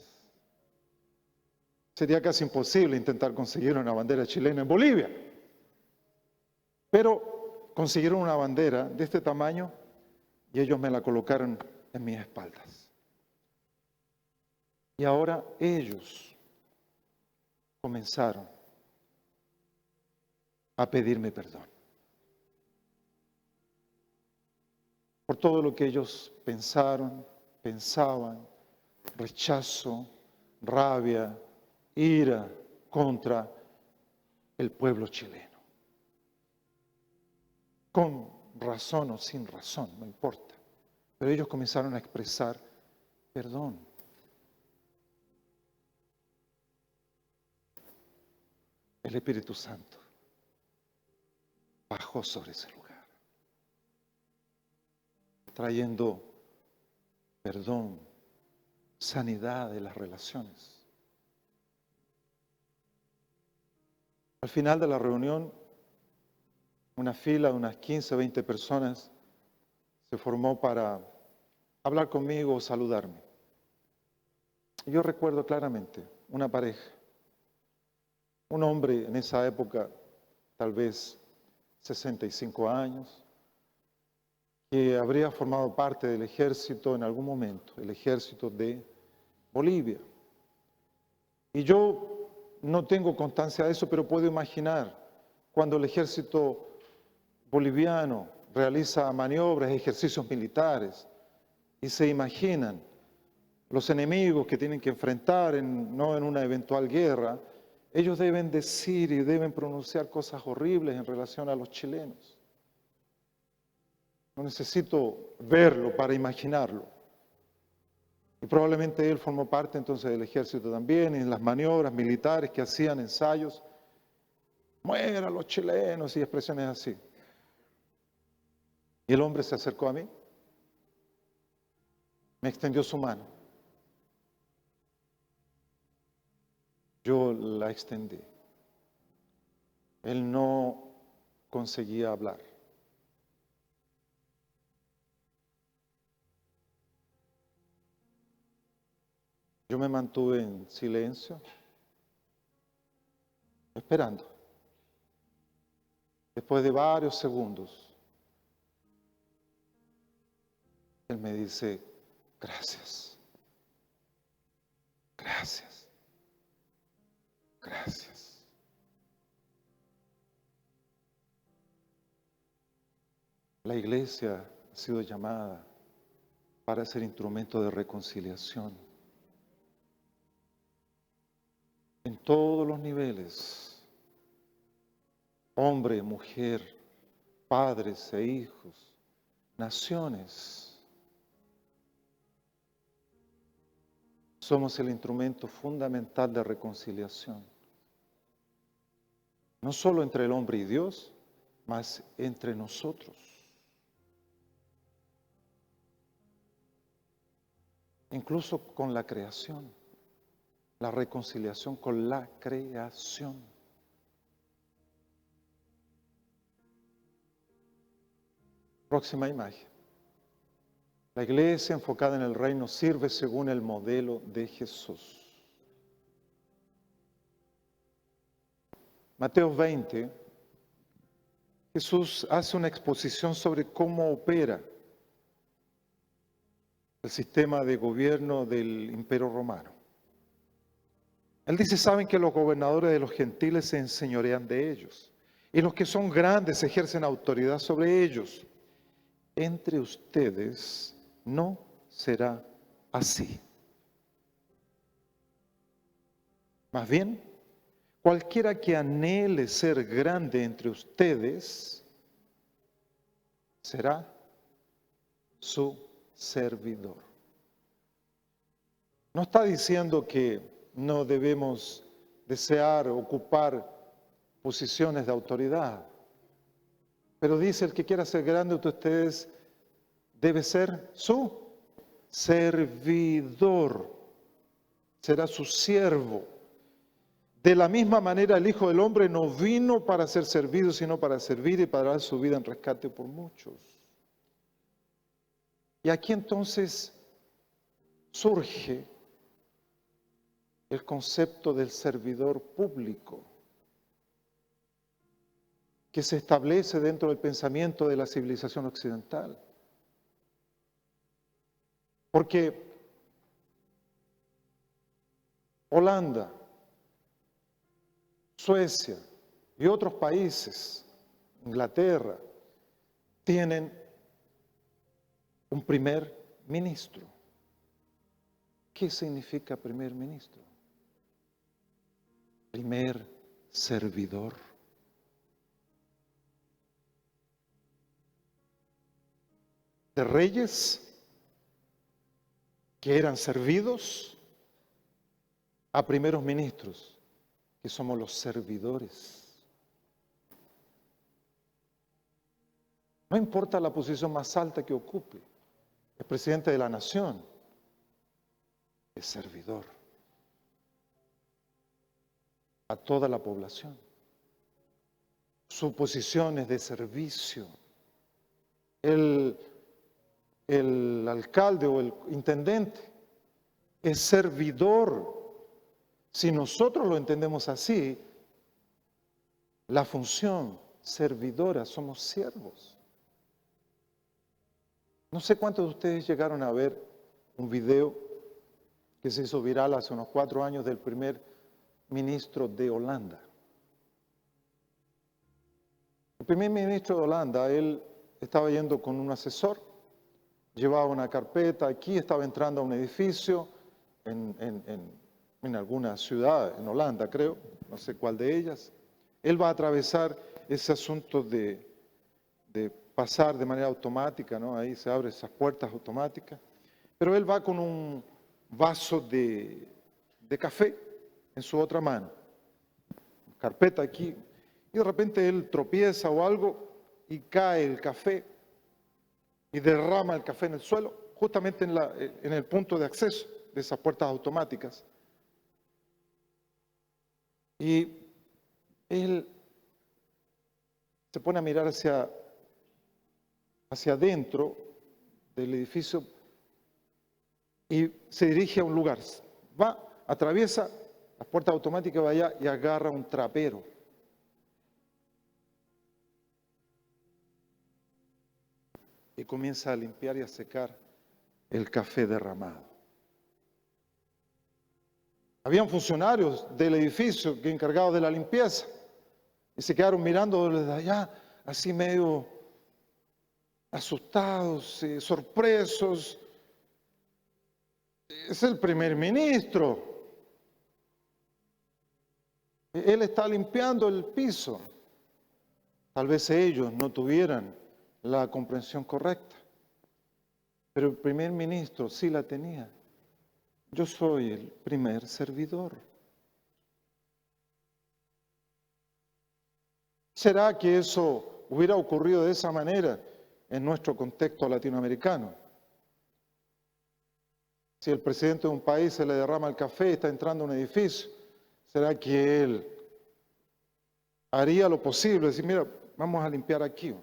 Sería casi imposible intentar conseguir una bandera chilena en Bolivia, pero consiguieron una bandera de este tamaño y ellos me la colocaron en mis espaldas. Y ahora ellos comenzaron a pedirme perdón por todo lo que ellos pensaban, rechazo, rabia, ira contra el pueblo chileno. Con razón o sin razón, no importa. Pero ellos comenzaron a expresar perdón. El Espíritu Santo bajó sobre ese lugar, trayendo perdón, sanidad de las relaciones. Al final de la reunión, una fila de unas 15 o 20 personas se formó para hablar conmigo o saludarme. Yo recuerdo claramente una pareja, un hombre en esa época, tal vez 65 años, que habría formado parte del ejército en algún momento, el ejército de Bolivia. Y yo no tengo constancia de eso, pero puedo imaginar cuando el ejército boliviano realiza maniobras, ejercicios militares, y se imaginan los enemigos que tienen que enfrentar no en una eventual guerra, ellos deben decir y deben pronunciar cosas horribles en relación a los chilenos. No necesito verlo para imaginarlo. Y probablemente él formó parte entonces del ejército también, y en las maniobras militares que hacían ensayos, mueran los chilenos y expresiones así. Y el hombre se acercó a mí, me extendió su mano. Yo la extendí. Él no conseguía hablar. Yo me mantuve en silencio, esperando. Después de varios segundos, él me dice, gracias, gracias, gracias. La iglesia ha sido llamada para ser instrumento de reconciliación en todos los niveles, hombre, mujer, padres e hijos, naciones. Somos el instrumento fundamental de reconciliación, no solo entre el hombre y Dios, mas entre nosotros. Incluso con la creación, la reconciliación con la creación. Próxima imagen. La iglesia enfocada en el reino sirve según el modelo de Jesús. Mateo 20, Jesús hace una exposición sobre cómo opera el sistema de gobierno del Imperio Romano. Él dice, saben que los gobernadores de los gentiles se enseñorean de ellos, y los que son grandes ejercen autoridad sobre ellos. Entre ustedes no será así. Más bien, cualquiera que anhele ser grande entre ustedes será su servidor. No está diciendo que no debemos desear ocupar posiciones de autoridad, pero dice el que quiera ser grande entre ustedes debe ser su servidor, será su siervo. De la misma manera el Hijo del Hombre no vino para ser servido, sino para servir y para dar su vida en rescate por muchos. Y aquí entonces surge el concepto del servidor público, que se establece dentro del pensamiento de la civilización occidental. Porque Holanda, Suecia y otros países, Inglaterra, tienen un primer ministro. ¿Qué significa primer ministro? Primer servidor. De reyes que eran servidos a primeros ministros, que somos los servidores. No importa la posición más alta que ocupe, el presidente de la nación es servidor a toda la población. Su posición es de servicio. El alcalde o el intendente es servidor. Si nosotros lo entendemos así, la función servidora, somos siervos. No sé cuántos de ustedes llegaron a ver un video que se hizo viral hace unos 4 años del primer ministro de Holanda. El primer ministro de Holanda, él estaba yendo con un asesor, llevaba una carpeta aquí, estaba entrando a un edificio en alguna ciudad, en Holanda creo, no sé cuál de ellas. Él va a atravesar ese asunto de pasar de manera automática, ¿no? Ahí se abren esas puertas automáticas. Pero él va con un vaso de café en su otra mano, carpeta aquí, y de repente él tropieza o algo y cae el café y derrama el café en el suelo, justamente en el punto de acceso de esas puertas automáticas. Y él se pone a mirar hacia adentro del edificio y se dirige a un lugar. Va, atraviesa las puertas automáticas, va allá y agarra un trapero. Y comienza a limpiar y a secar el café derramado. Habían funcionarios del edificio que encargados de la limpieza y se quedaron mirando desde allá, así medio asustados, sorpresos. Es el primer ministro. Él está limpiando el piso. Tal vez ellos no tuvieran la comprensión correcta, pero el primer ministro sí la tenía. Yo soy el primer servidor. ¿Será que eso hubiera ocurrido de esa manera en nuestro contexto latinoamericano? Si el presidente de un país se le derrama el café y está entrando a un edificio, ¿será que él haría lo posible? Decir, mira, vamos a limpiar aquí.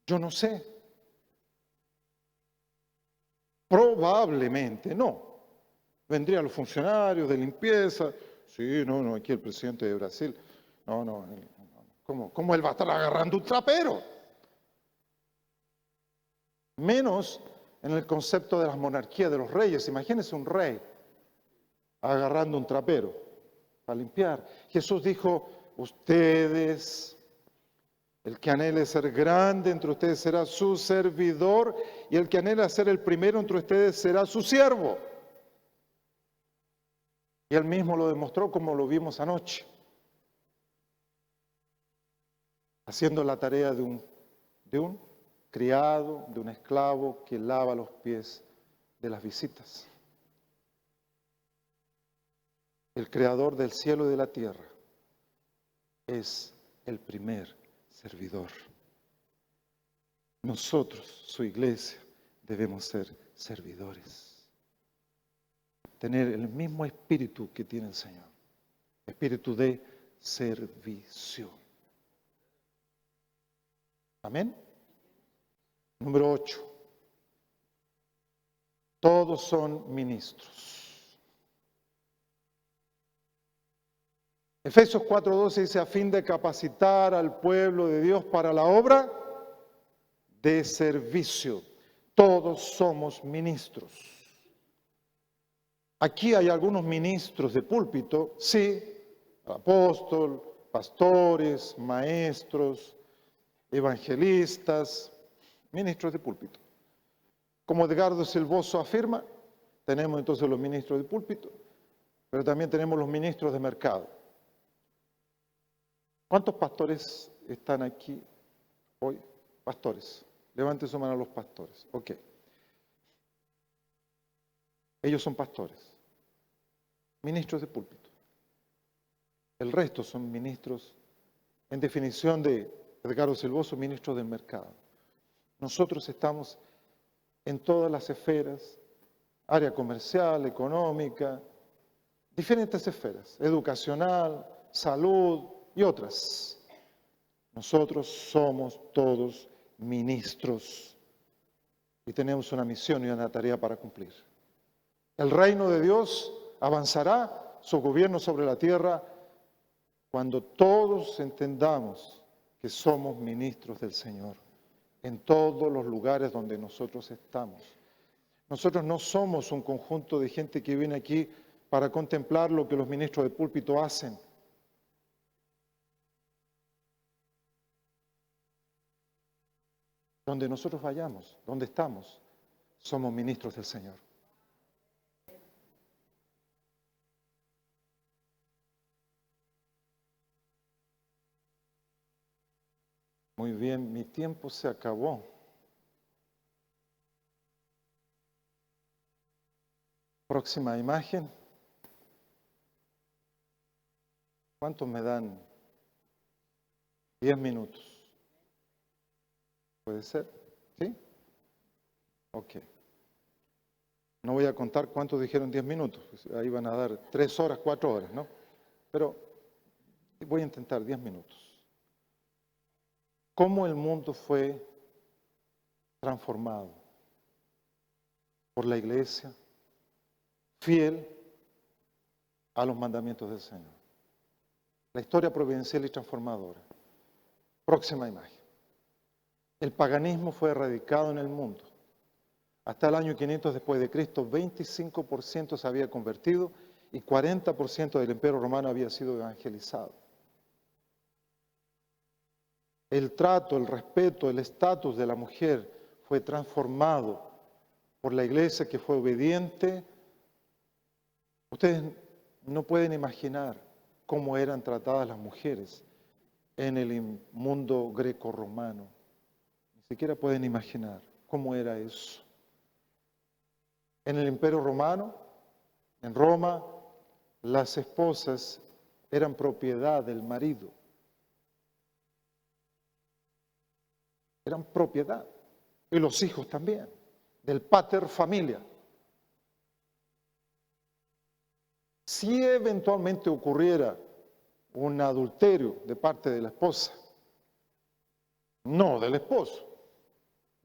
Yo no sé. Probablemente no. Vendrían los funcionarios de limpieza. Sí, no, aquí el presidente de Brasil. No, ¿cómo él va a estar agarrando un trapero? Menos en el concepto de las monarquías, de los reyes. Imagínense un rey agarrando un trapero para limpiar. Jesús dijo, ustedes, el que anhele ser grande entre ustedes será su servidor, y el que anhela ser el primero entre ustedes será su siervo. Y él mismo lo demostró como lo vimos anoche, haciendo la tarea de un criado, de un esclavo que lava los pies de las visitas. El creador del cielo y de la tierra es el primer servidor. Nosotros, su iglesia, debemos ser servidores. Tener el mismo espíritu que tiene el Señor. Espíritu de servicio. Amén. Número 8. Todos son ministros. Efesios 4:12 dice, a fin de capacitar al pueblo de Dios para la obra de servicio. Todos somos ministros. Aquí hay algunos ministros de púlpito, sí, apóstol, pastores, maestros, evangelistas, ministros de púlpito. Como Edgardo Silvoso afirma, tenemos entonces los ministros de púlpito, pero también tenemos los ministros de mercado. ¿Cuántos pastores están aquí hoy? Pastores. Levanten su mano a los pastores. Ok. Ellos son pastores. Ministros de púlpito. El resto son ministros, en definición de Edgardo Silvoso, ministros del mercado. Nosotros estamos en todas las esferas, área comercial, económica, diferentes esferas, educacional, salud y otras. Nosotros somos todos ministros y tenemos una misión y una tarea para cumplir. El reino de Dios avanzará, su gobierno sobre la tierra, cuando todos entendamos que somos ministros del Señor en todos los lugares donde nosotros estamos. Nosotros no somos un conjunto de gente que viene aquí para contemplar lo que los ministros de púlpito hacen. Donde nosotros vayamos, donde estamos, somos ministros del Señor. Muy bien, mi tiempo se acabó. Próxima imagen. ¿Cuántos me dan? 10 minutos. ¿Puede ser? ¿Sí? Ok. No voy a contar cuántos dijeron 10 minutos. Ahí van a dar 3 horas, 4 horas, ¿no? Pero voy a intentar 10 minutos. ¿Cómo el mundo fue transformado por la iglesia fiel a los mandamientos del Señor? La historia providencial y transformadora. Próxima imagen. El paganismo fue erradicado en el mundo. Hasta el año 500 después de Cristo, 25% se había convertido y 40% del Imperio Romano había sido evangelizado. El trato, el respeto, el estatus de la mujer fue transformado por la iglesia que fue obediente. Ustedes no pueden imaginar cómo eran tratadas las mujeres en el mundo greco-romano. Ni siquiera pueden imaginar cómo era eso. En el Imperio Romano, en Roma, las esposas eran propiedad del marido. Eran propiedad. Y los hijos también, del pater familia. Si eventualmente ocurriera un adulterio de parte de la esposa, no del esposo,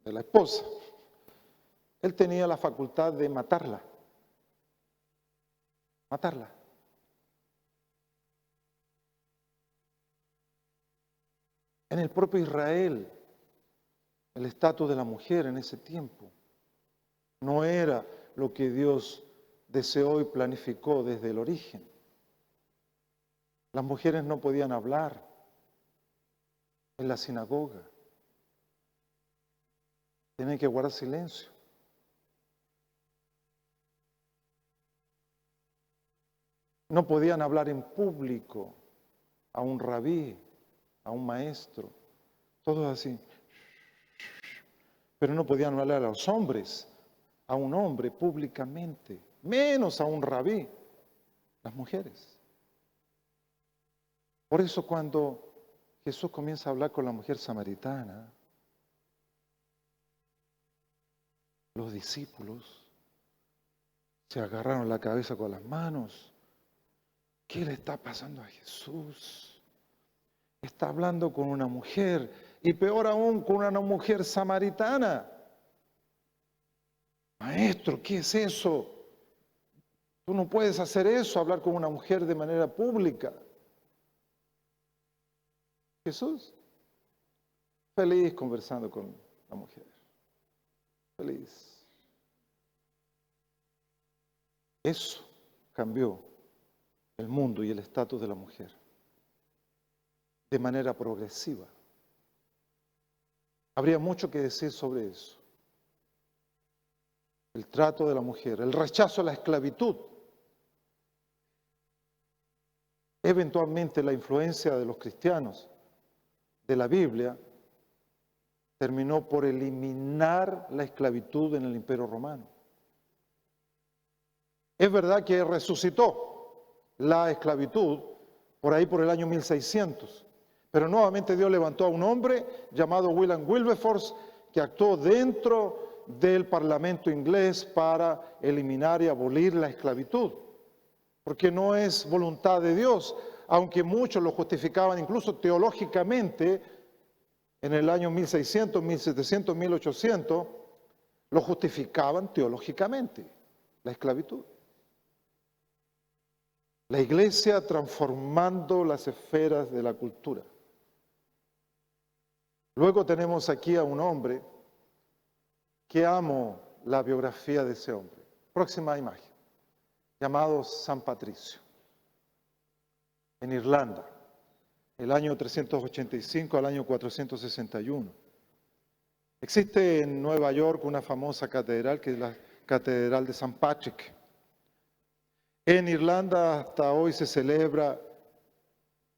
de la esposa, él tenía la facultad de matarla. Matarla. En el propio Israel, el estatus de la mujer en ese tiempo no era lo que Dios deseó y planificó desde el origen. Las mujeres no podían hablar en la sinagoga. Tenían que guardar silencio. No podían hablar en público a un rabí, a un maestro, todos así. Pero no podían hablar a los hombres, a un hombre públicamente, menos a un rabí, las mujeres. Por eso cuando Jesús comienza a hablar con la mujer samaritana, los discípulos se agarraron la cabeza con las manos. ¿Qué le está pasando a Jesús? Está hablando con una mujer y peor aún con una mujer samaritana. Maestro, ¿qué es eso? Tú no puedes hacer eso, hablar con una mujer de manera pública. Jesús, feliz conversando con la mujer. Feliz. Eso cambió el mundo y el estatus de la mujer de manera progresiva. Habría mucho que decir sobre eso. El trato de la mujer, el rechazo a la esclavitud. Eventualmente la influencia de los cristianos de la Biblia terminó por eliminar la esclavitud en el Imperio Romano. Es verdad que resucitó la esclavitud por ahí por el año 1600, pero nuevamente Dios levantó a un hombre llamado William Wilberforce que actuó dentro del Parlamento inglés para eliminar y abolir la esclavitud, porque no es voluntad de Dios, aunque muchos lo justificaban incluso teológicamente en el año 1600, 1700, 1800, lo justificaban teológicamente, la esclavitud. La iglesia transformando las esferas de la cultura. Luego tenemos aquí a un hombre que amo la biografía de ese hombre. Próxima imagen. llamado San Patricio, en Irlanda, el año 385 al año 461. Existe en Nueva York una famosa catedral que es la Catedral de San Patrick. En Irlanda hasta hoy se celebra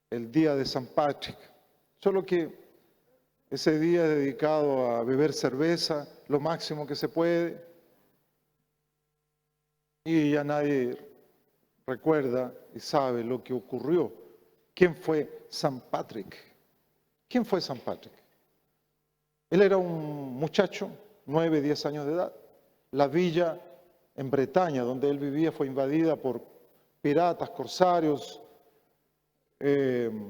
el Día de San Patrick, solo que ese día es dedicado a beber cerveza, lo máximo que se puede, y ya nadie recuerda y sabe lo que ocurrió. ¿Quién fue San Patrick? ¿Quién fue San Patrick? Él era un muchacho, 9, 10 años de edad. La villa en Bretaña, donde él vivía, fue invadida por piratas, corsarios,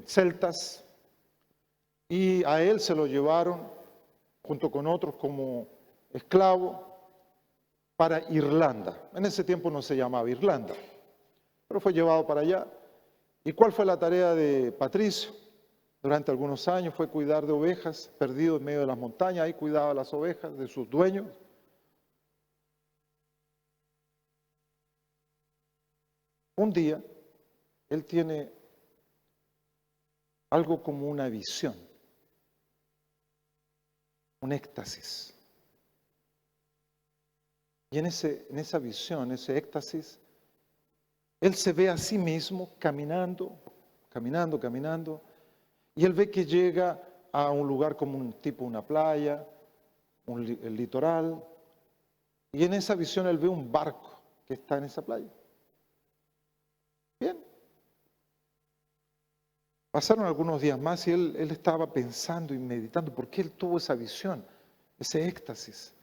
celtas, y a él se lo llevaron, junto con otros, como esclavo para Irlanda. En ese tiempo no se llamaba Irlanda, pero fue llevado para allá. ¿Y cuál fue la tarea de Patricio? Durante algunos años fue cuidar de ovejas, perdido en medio de las montañas. Ahí cuidaba las ovejas de sus dueños. Un día, él tiene algo como una visión, un éxtasis. Y en esa visión, ese éxtasis, él se ve a sí mismo caminando, y él ve que llega a un lugar como un tipo una playa, el litoral, y en esa visión él ve un barco que está en esa playa. Bien. Pasaron algunos días más y él estaba pensando y meditando por qué él tuvo esa visión, ese éxtasis.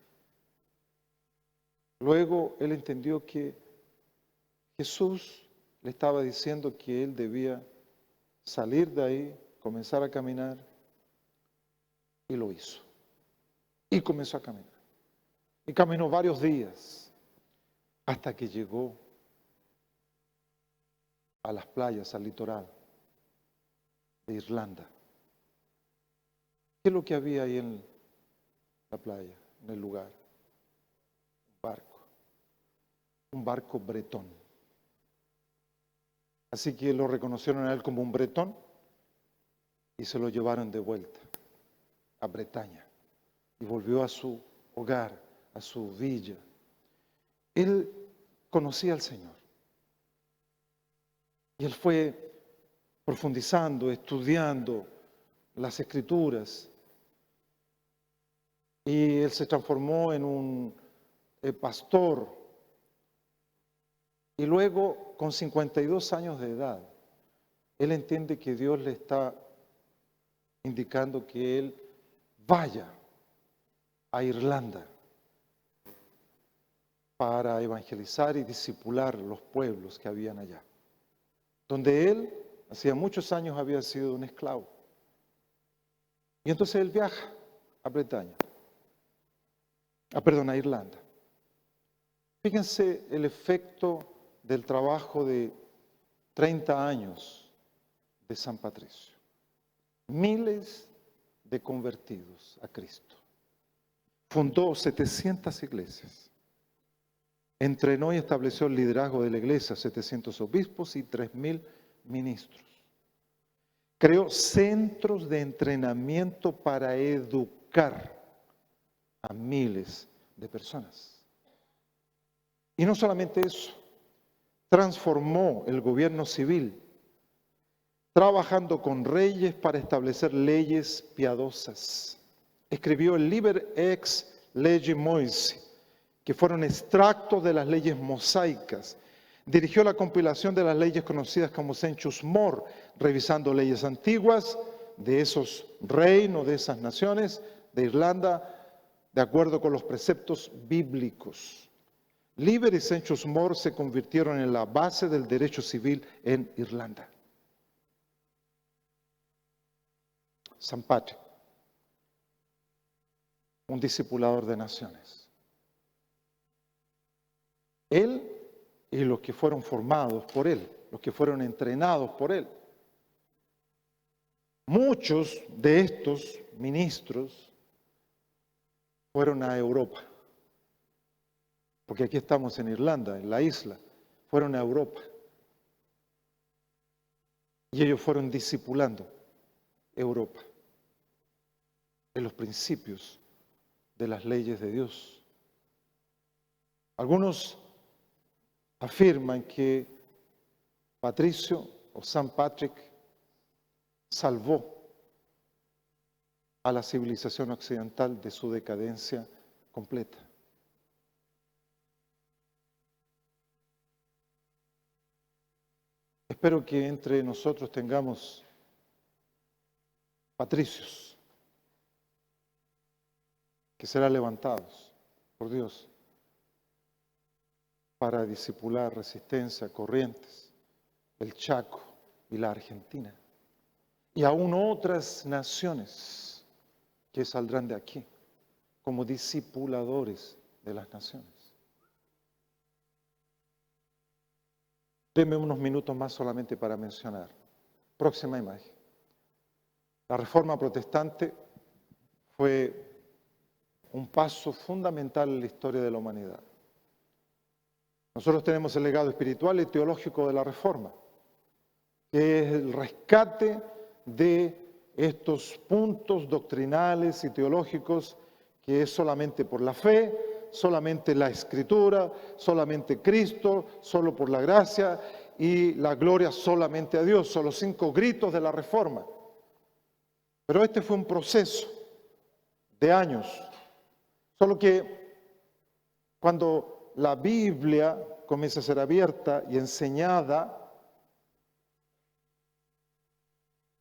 Luego él entendió que Jesús le estaba diciendo que él debía salir de ahí, comenzar a caminar, y lo hizo. Y comenzó a caminar. Y caminó varios días hasta que llegó a las playas, al litoral de Irlanda. ¿Qué es lo que había ahí en la playa, en el lugar? Un barco bretón. Así que lo reconocieron a él como un bretón y se lo llevaron de vuelta a Bretaña y volvió a su hogar, a su villa. Él conocía al Señor y él fue profundizando, estudiando las Escrituras, y él se transformó en un pastor, y luego con 52 años de edad, él entiende que Dios le está indicando que él vaya a Irlanda para evangelizar y discipular los pueblos que habían allá, donde él hacía muchos años había sido un esclavo. Y entonces él viaja a Bretaña, a Irlanda. Fíjense el efecto del trabajo de 30 años de San Patricio. Miles de convertidos a Cristo. Fundó 700 iglesias. Entrenó y estableció el liderazgo de la iglesia, 700 obispos y 3.000 ministros. Creó centros de entrenamiento para educar a miles de personas. Y no solamente eso, transformó el gobierno civil, trabajando con reyes para establecer leyes piadosas. Escribió el Liber Ex Lege Moisi, que fueron extractos de las leyes mosaicas. Dirigió la compilación de las leyes conocidas como Census Mor, revisando leyes antiguas de esos reinos, de esas naciones, de Irlanda, de acuerdo con los preceptos bíblicos. Liber y Census Mor se convirtieron en la base del derecho civil en Irlanda. San Patrick, un discipulador de naciones. Él y los que fueron formados por él, los que fueron entrenados por él. Muchos de estos ministros fueron a Europa, porque aquí estamos en Irlanda, en la isla, fueron a Europa y ellos fueron discipulando Europa en los principios de las leyes de Dios. Algunos afirman que Patricio o San Patrick salvó a la civilización occidental de su decadencia completa. Espero que entre nosotros tengamos patricios que serán levantados por Dios para discipular Resistencia, Corrientes, el Chaco y la Argentina, y aún otras naciones que saldrán de aquí como discipuladores de las naciones. Denme unos minutos más solamente para mencionar. Próxima imagen. La Reforma Protestante fue un paso fundamental en la historia de la humanidad. Nosotros tenemos el legado espiritual y teológico de la Reforma, que es el rescate de estos puntos doctrinales y teológicos que es solamente por la fe, solamente la Escritura, solamente Cristo, solo por la gracia y la gloria solamente a Dios. Son los 5 gritos de la Reforma. Pero este fue un proceso de años. Solo que cuando la Biblia comienza a ser abierta y enseñada,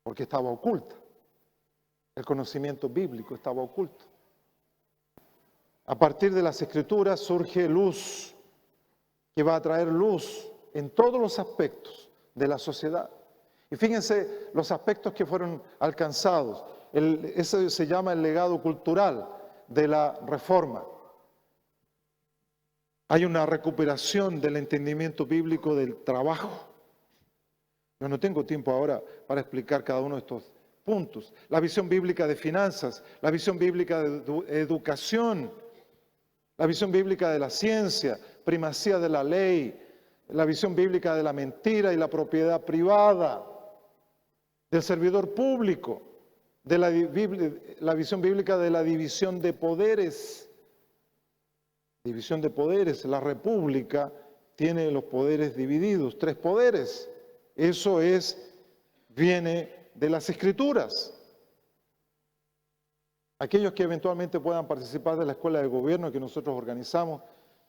porque estaba oculta, el conocimiento bíblico estaba oculto. A partir de las Escrituras surge luz, que va a traer luz en todos los aspectos de la sociedad. Y fíjense los aspectos que fueron alcanzados. Eso se llama el legado cultural de la Reforma. Hay una recuperación del entendimiento bíblico del trabajo. Yo no tengo tiempo ahora para explicar cada uno de estos puntos. La visión bíblica de finanzas, la visión bíblica de educación, la visión bíblica de la ciencia, primacía de la ley, la visión bíblica de la mentira y la propiedad privada, del servidor público, de la visión bíblica de la división de poderes. División de poderes, la república tiene los poderes divididos, 3 poderes. Eso viene de las Escrituras. Aquellos que eventualmente puedan participar de la escuela de gobierno que nosotros organizamos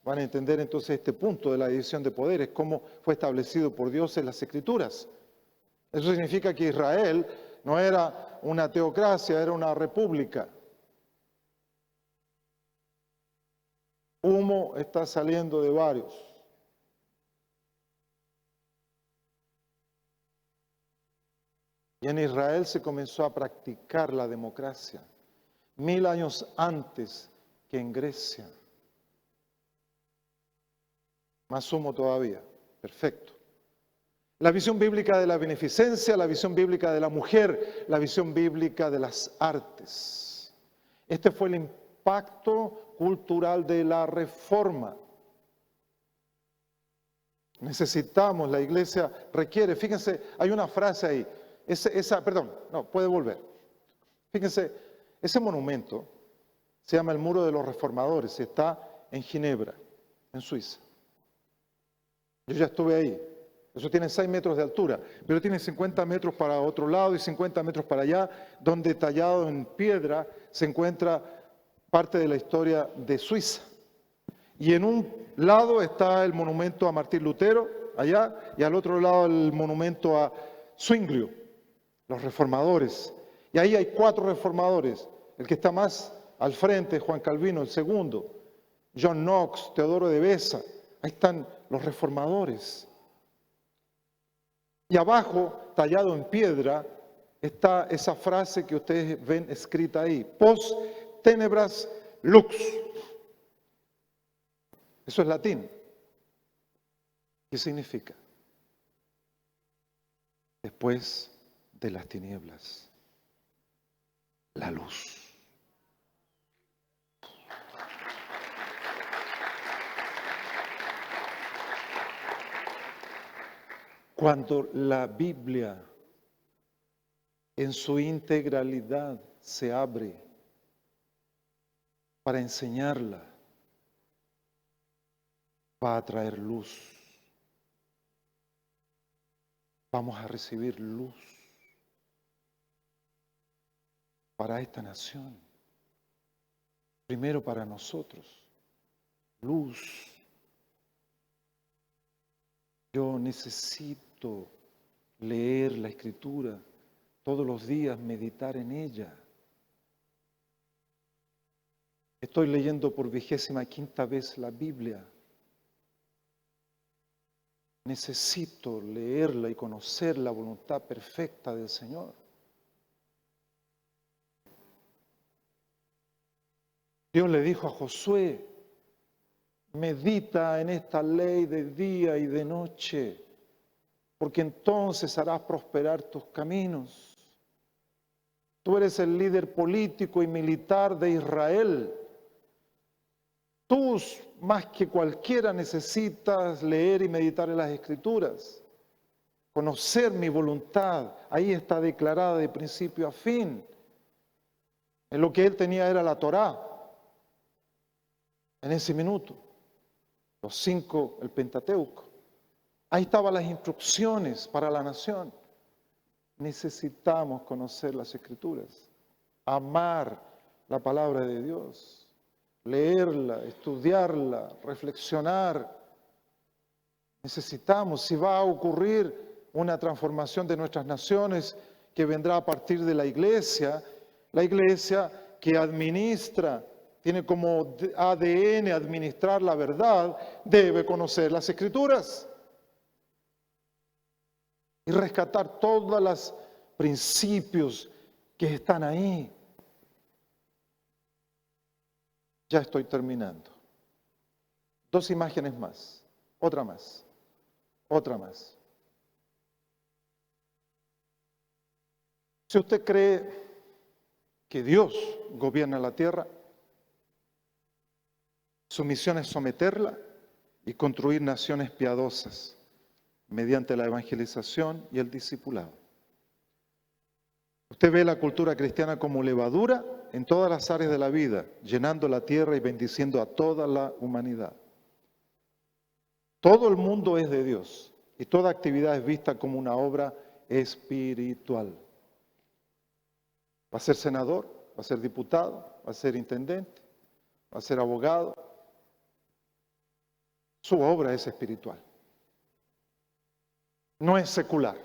van a entender entonces este punto de la división de poderes, cómo fue establecido por Dios en las Escrituras. Eso significa que Israel no era una teocracia, era una república. Humo está saliendo de varios. Y en Israel se comenzó a practicar la democracia 1000 años antes que en Grecia. Más humo todavía. Perfecto. La visión bíblica de la beneficencia, la visión bíblica de la mujer, la visión bíblica de las artes. Este fue el impacto cultural de la Reforma. Necesitamos, la iglesia requiere, fíjense, hay una frase ahí, puede volver. Fíjense, ese monumento se llama el Muro de los Reformadores, está en Ginebra, en Suiza. Yo ya estuve ahí. Eso tiene 6 metros de altura, pero tiene 50 metros para otro lado y 50 metros para allá, donde tallado en piedra se encuentra parte de la historia de Suiza. Y en un lado está el monumento a Martín Lutero, allá, y al otro lado el monumento a Zwinglio, los reformadores. Y ahí hay 4 reformadores. El que está más al frente es Juan Calvino, el segundo. John Knox, Teodoro de Beza. Ahí están los reformadores. Y abajo, tallado en piedra, está esa frase que ustedes ven escrita ahí. Post tenebras lux. Eso es latín. ¿Qué significa? Después de las tinieblas, la luz. Cuando la Biblia en su integralidad se abre para enseñarla, va a traer luz. Vamos a recibir luz para esta nación. Primero para nosotros. Luz. Yo necesito leer la Escritura todos los días, meditar en ella. Estoy leyendo por 25ª vez la Biblia. Necesito leerla y conocer la voluntad perfecta del Señor. Dios le dijo a Josué, medita en esta ley de día y de noche, porque entonces harás prosperar tus caminos. Tú eres el líder político y militar de Israel. Tú, más que cualquiera, necesitas leer y meditar en las Escrituras, conocer mi voluntad. Ahí está declarada de principio a fin. En lo que él tenía era la Torá, en ese minuto. Los 5, el Pentateuco. Ahí estaban las instrucciones para la nación. Necesitamos conocer las Escrituras, amar la palabra de Dios, leerla, estudiarla, reflexionar. Necesitamos, si va a ocurrir una transformación de nuestras naciones que vendrá a partir de la iglesia que administra, tiene como ADN administrar la verdad, debe conocer las Escrituras y rescatar todos los principios que están ahí. Ya estoy terminando. 2 imágenes más, otra más. Si usted cree que Dios gobierna la tierra, su misión es someterla y construir naciones piadosas mediante la evangelización y el discipulado. Usted ve la cultura cristiana como levadura en todas las áreas de la vida, llenando la tierra y bendiciendo a toda la humanidad. Todo el mundo es de Dios y toda actividad es vista como una obra espiritual. Va a ser senador, va a ser diputado, va a ser intendente, va a ser abogado. Su obra es espiritual. No es secular.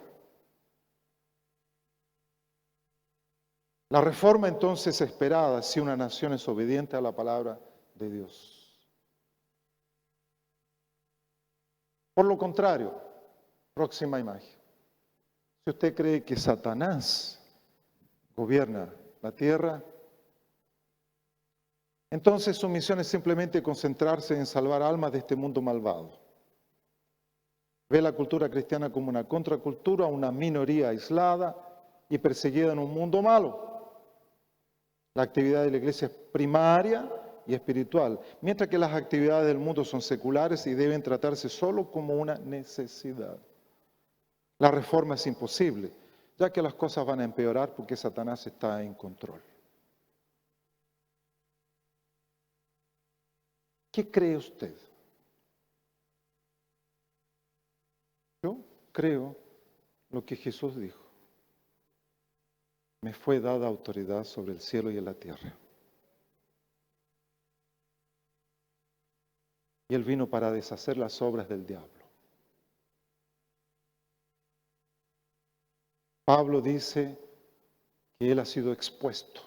La reforma entonces es esperada si una nación es obediente a la palabra de Dios. Por lo contrario, próxima imagen. Si usted cree que Satanás gobierna la tierra, entonces su misión es simplemente concentrarse en salvar almas de este mundo malvado. Ve la cultura cristiana como una contracultura, una minoría aislada y perseguida en un mundo malo. La actividad de la iglesia es primaria y espiritual, mientras que las actividades del mundo son seculares y deben tratarse solo como una necesidad. La reforma es imposible, ya que las cosas van a empeorar porque Satanás está en control. ¿Qué cree usted? Yo creo lo que Jesús dijo. Me fue dada autoridad sobre el cielo y en la tierra. Y Él vino para deshacer las obras del diablo. Pablo dice que Él ha sido expuesto.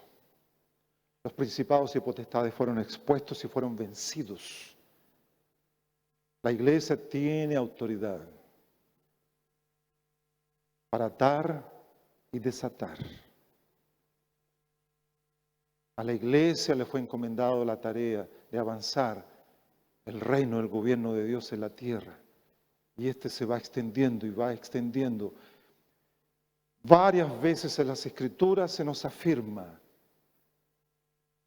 Los principados y potestades fueron expuestos y fueron vencidos. La iglesia tiene autoridad para atar y desatar. A la iglesia le fue encomendado la tarea de avanzar el reino, el gobierno de Dios en la tierra. Y este se va extendiendo y va extendiendo. Varias veces en las Escrituras se nos afirma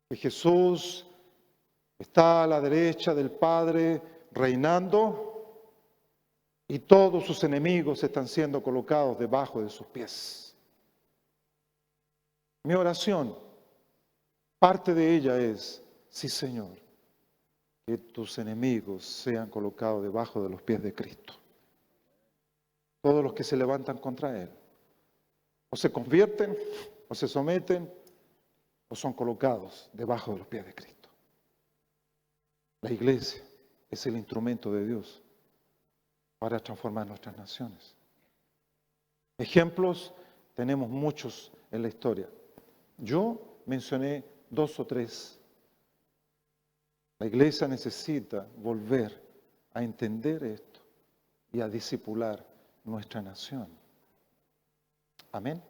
que Jesús está a la derecha del Padre reinando y todos sus enemigos están siendo colocados debajo de sus pies. Mi oración, parte de ella es, sí Señor, que tus enemigos sean colocados debajo de los pies de Cristo. Todos los que se levantan contra Él, o se convierten, o se someten, o son colocados debajo de los pies de Cristo. La iglesia es el instrumento de Dios para transformar nuestras naciones. Ejemplos tenemos muchos en la historia. Yo mencioné 2 o 3. La iglesia necesita volver a entender esto y a discipular nuestra nación. Amén.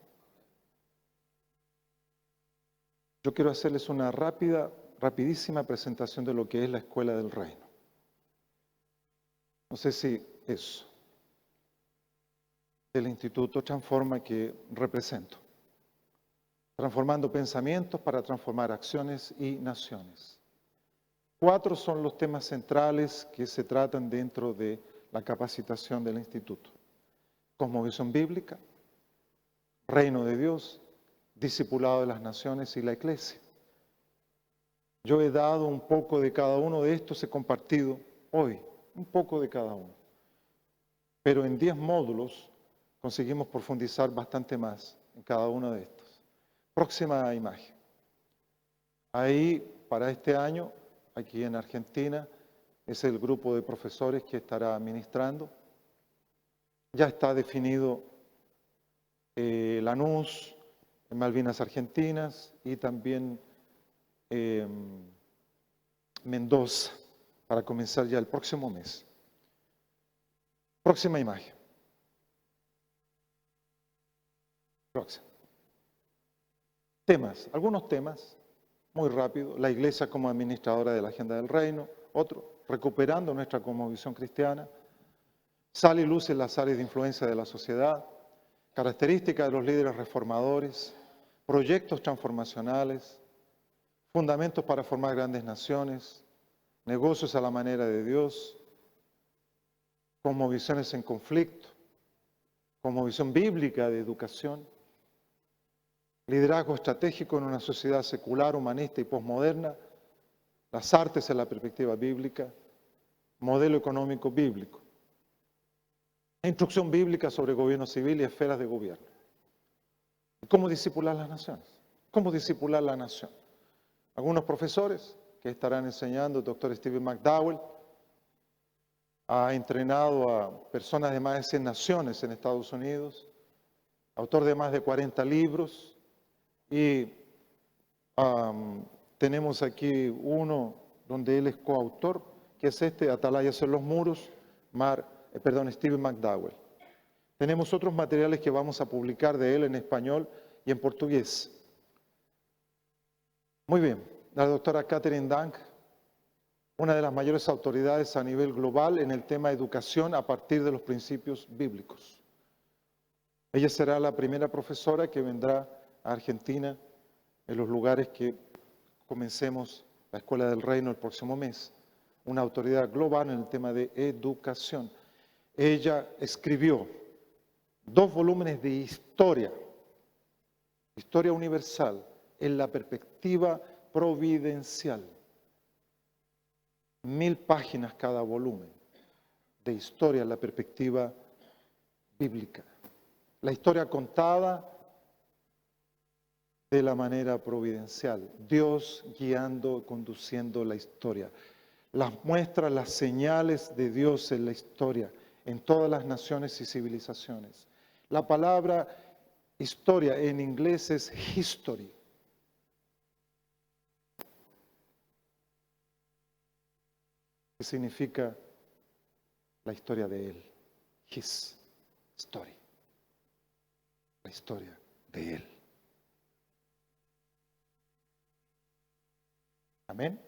Yo quiero hacerles una rapidísima presentación de lo que es la Escuela del Reino. No sé si eso, el Instituto Transforma que represento. Transformando pensamientos para transformar acciones y naciones. 4 son los temas centrales que se tratan dentro de la capacitación del Instituto. Cosmovisión bíblica, Reino de Dios, Discipulado de las Naciones y la Iglesia. Yo he dado un poco de cada uno de estos, he compartido hoy un poco de cada uno. Pero en 10 módulos conseguimos profundizar bastante más en cada uno de estos. Próxima imagen. Ahí, para este año, aquí en Argentina, es el grupo de profesores que estará ministrando. Ya está definido Lanús, en Malvinas Argentinas y también Mendoza, para comenzar ya el próximo mes. Próxima imagen. Próxima. Temas, algunos temas, muy rápido. La iglesia como administradora de la agenda del reino. Otro, recuperando nuestra cosmovisión cristiana. Sal y luz en las áreas de influencia de la sociedad. Características de los líderes reformadores. Proyectos transformacionales. Fundamentos para formar grandes naciones. Negocios a la manera de Dios. Cosmovisiones en conflicto. Cosmovisión bíblica de educación. Liderazgo estratégico en una sociedad secular, humanista y posmoderna, las artes en la perspectiva bíblica, modelo económico bíblico, instrucción bíblica sobre gobierno civil y esferas de gobierno. ¿Cómo discipular las naciones? ¿Cómo discipular la nación? Algunos profesores que estarán enseñando, el doctor Stephen McDowell, ha entrenado a personas de más de 100 naciones en Estados Unidos, autor de más de 40 libros, y tenemos aquí uno donde él es coautor, que es Atalayas en los muros, Stephen McDowell. Tenemos otros materiales que vamos a publicar de él en español y en portugués. Muy bien, la doctora Catherine Dunk, una de las mayores autoridades a nivel global en el tema de educación a partir de los principios bíblicos. Ella será la primera profesora que vendrá a Argentina en los lugares que comencemos la Escuela del Reino el próximo mes. Una autoridad global en el tema de educación. Ella escribió 2 volúmenes de historia universal en la perspectiva providencial. 1000 páginas cada volumen de historia en la perspectiva bíblica. La historia contada de la manera providencial. Dios guiando, conduciendo la historia. Las muestras, las señales de Dios en la historia, en todas las naciones y civilizaciones. La palabra historia en inglés es history. ¿Qué significa la historia de Él? His story. La historia de Él. Amén.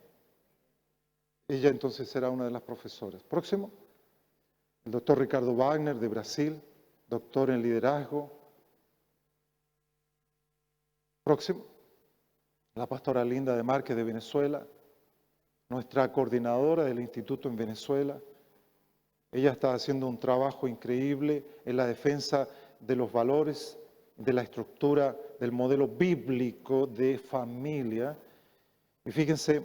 Ella entonces será una de las profesoras. Próximo, el doctor Ricardo Wagner de Brasil, doctor en liderazgo. Próximo, la pastora Linda de Márquez de Venezuela, nuestra coordinadora del instituto en Venezuela. Ella está haciendo un trabajo increíble en la defensa de los valores, de la estructura, del modelo bíblico de familia. Y fíjense,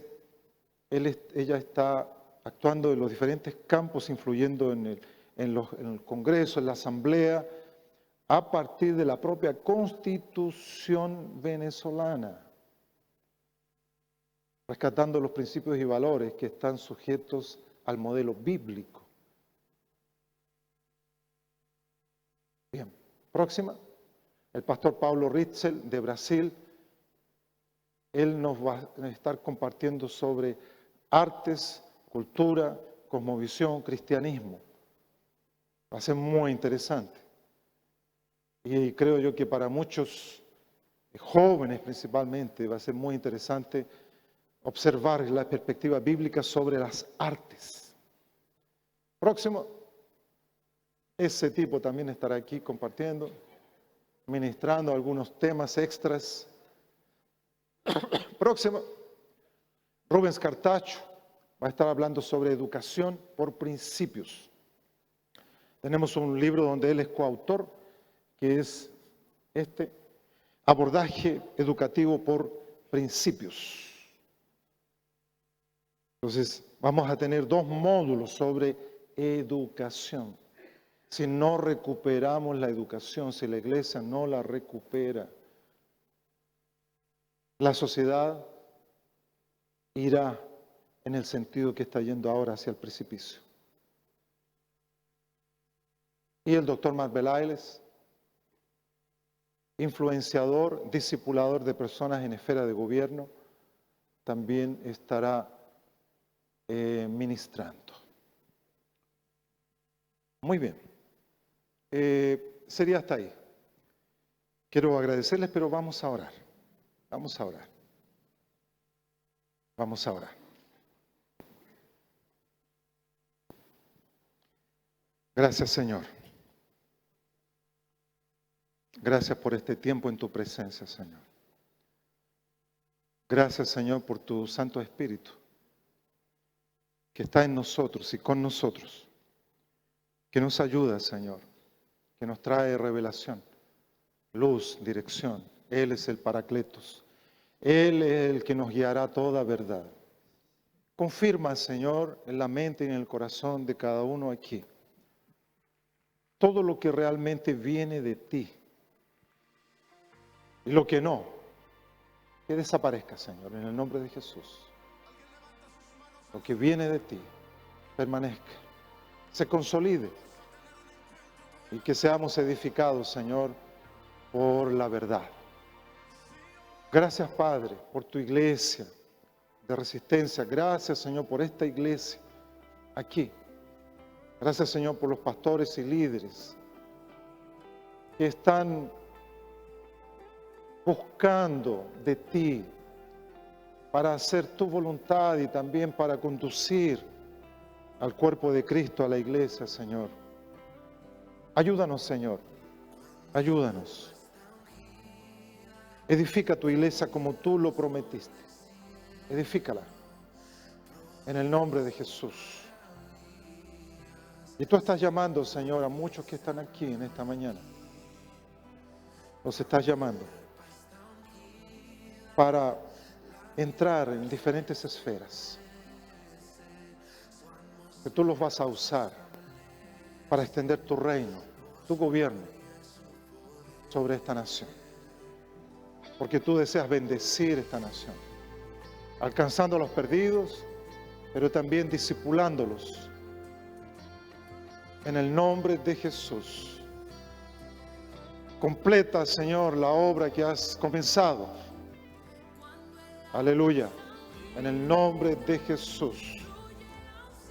ella está actuando en los diferentes campos, influyendo en el Congreso, en la Asamblea, a partir de la propia Constitución venezolana, rescatando los principios y valores que están sujetos al modelo bíblico. Bien, próxima, el pastor Paulo Ritzel de Brasil. Él nos va a estar compartiendo sobre artes, cultura, cosmovisión, cristianismo. Va a ser muy interesante. Y creo yo que para muchos jóvenes principalmente va a ser muy interesante observar la perspectiva bíblica sobre las artes. Próximo, ese tipo también estará aquí compartiendo, ministrando algunos temas extras. Próximo, Rubens Cartacho va a estar hablando sobre educación por principios. Tenemos un libro donde él es coautor, que es abordaje educativo por principios. Entonces, vamos a tener 2 módulos sobre educación. Si no recuperamos la educación, si la iglesia no la recupera, la sociedad irá en el sentido que está yendo ahora hacia el precipicio. Y el doctor Mark Belailes, influenciador, discipulador de personas en esfera de gobierno, también estará ministrando. Muy bien. Sería hasta ahí. Quiero agradecerles, pero vamos a orar. Vamos a orar. Vamos a orar. Gracias, Señor. Gracias por este tiempo en tu presencia, Señor. Gracias, Señor, por tu Santo Espíritu que está en nosotros y con nosotros, que nos ayuda, Señor, que nos trae revelación, luz, dirección. Él es el Paracletos. Él es el que nos guiará a toda verdad. Confirma, Señor, en la mente y en el corazón de cada uno aquí todo lo que realmente viene de ti y lo que no, que desaparezca, Señor, en el nombre de Jesús. Lo que viene de ti permanezca, se consolide y que seamos edificados, Señor, por la verdad. Gracias, Padre, por tu iglesia de resistencia. Gracias, Señor, por esta iglesia aquí. Gracias, Señor, por los pastores y líderes que están buscando de ti para hacer tu voluntad y también para conducir al cuerpo de Cristo, a la iglesia, Señor. Ayúdanos, Señor. Ayúdanos. Edifica tu iglesia como tú lo prometiste. Edifícala. En el nombre de Jesús. Y tú estás llamando, Señor, a muchos que están aquí en esta mañana. Los estás llamando para entrar en diferentes esferas. Que tú los vas a usar para extender tu reino, tu gobierno sobre esta nación. Porque tú deseas bendecir esta nación, alcanzando a los perdidos, pero también discipulándolos. En el nombre de Jesús. Completa, Señor, la obra que has comenzado. Aleluya. En el nombre de Jesús.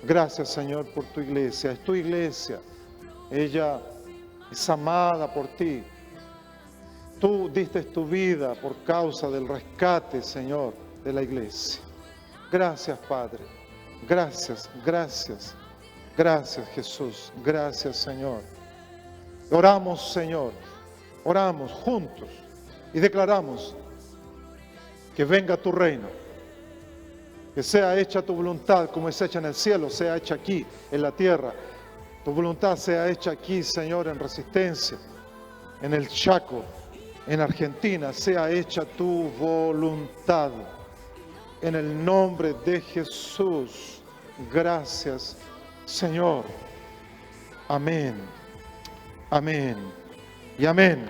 Gracias, Señor, por tu iglesia. Es tu iglesia. Ella es amada por ti. Tú diste tu vida por causa del rescate, Señor, de la iglesia. Gracias, Padre. Gracias, gracias. Gracias, Jesús. Gracias, Señor. Oramos, Señor. Oramos juntos y declaramos que venga tu reino. Que sea hecha tu voluntad como es hecha en el cielo, sea hecha aquí, en la tierra. Tu voluntad sea hecha aquí, Señor, en Resistencia, en el Chaco, en Argentina. Sea hecha tu voluntad. En el nombre de Jesús. Gracias, Señor. Amén. Amén. Y amén.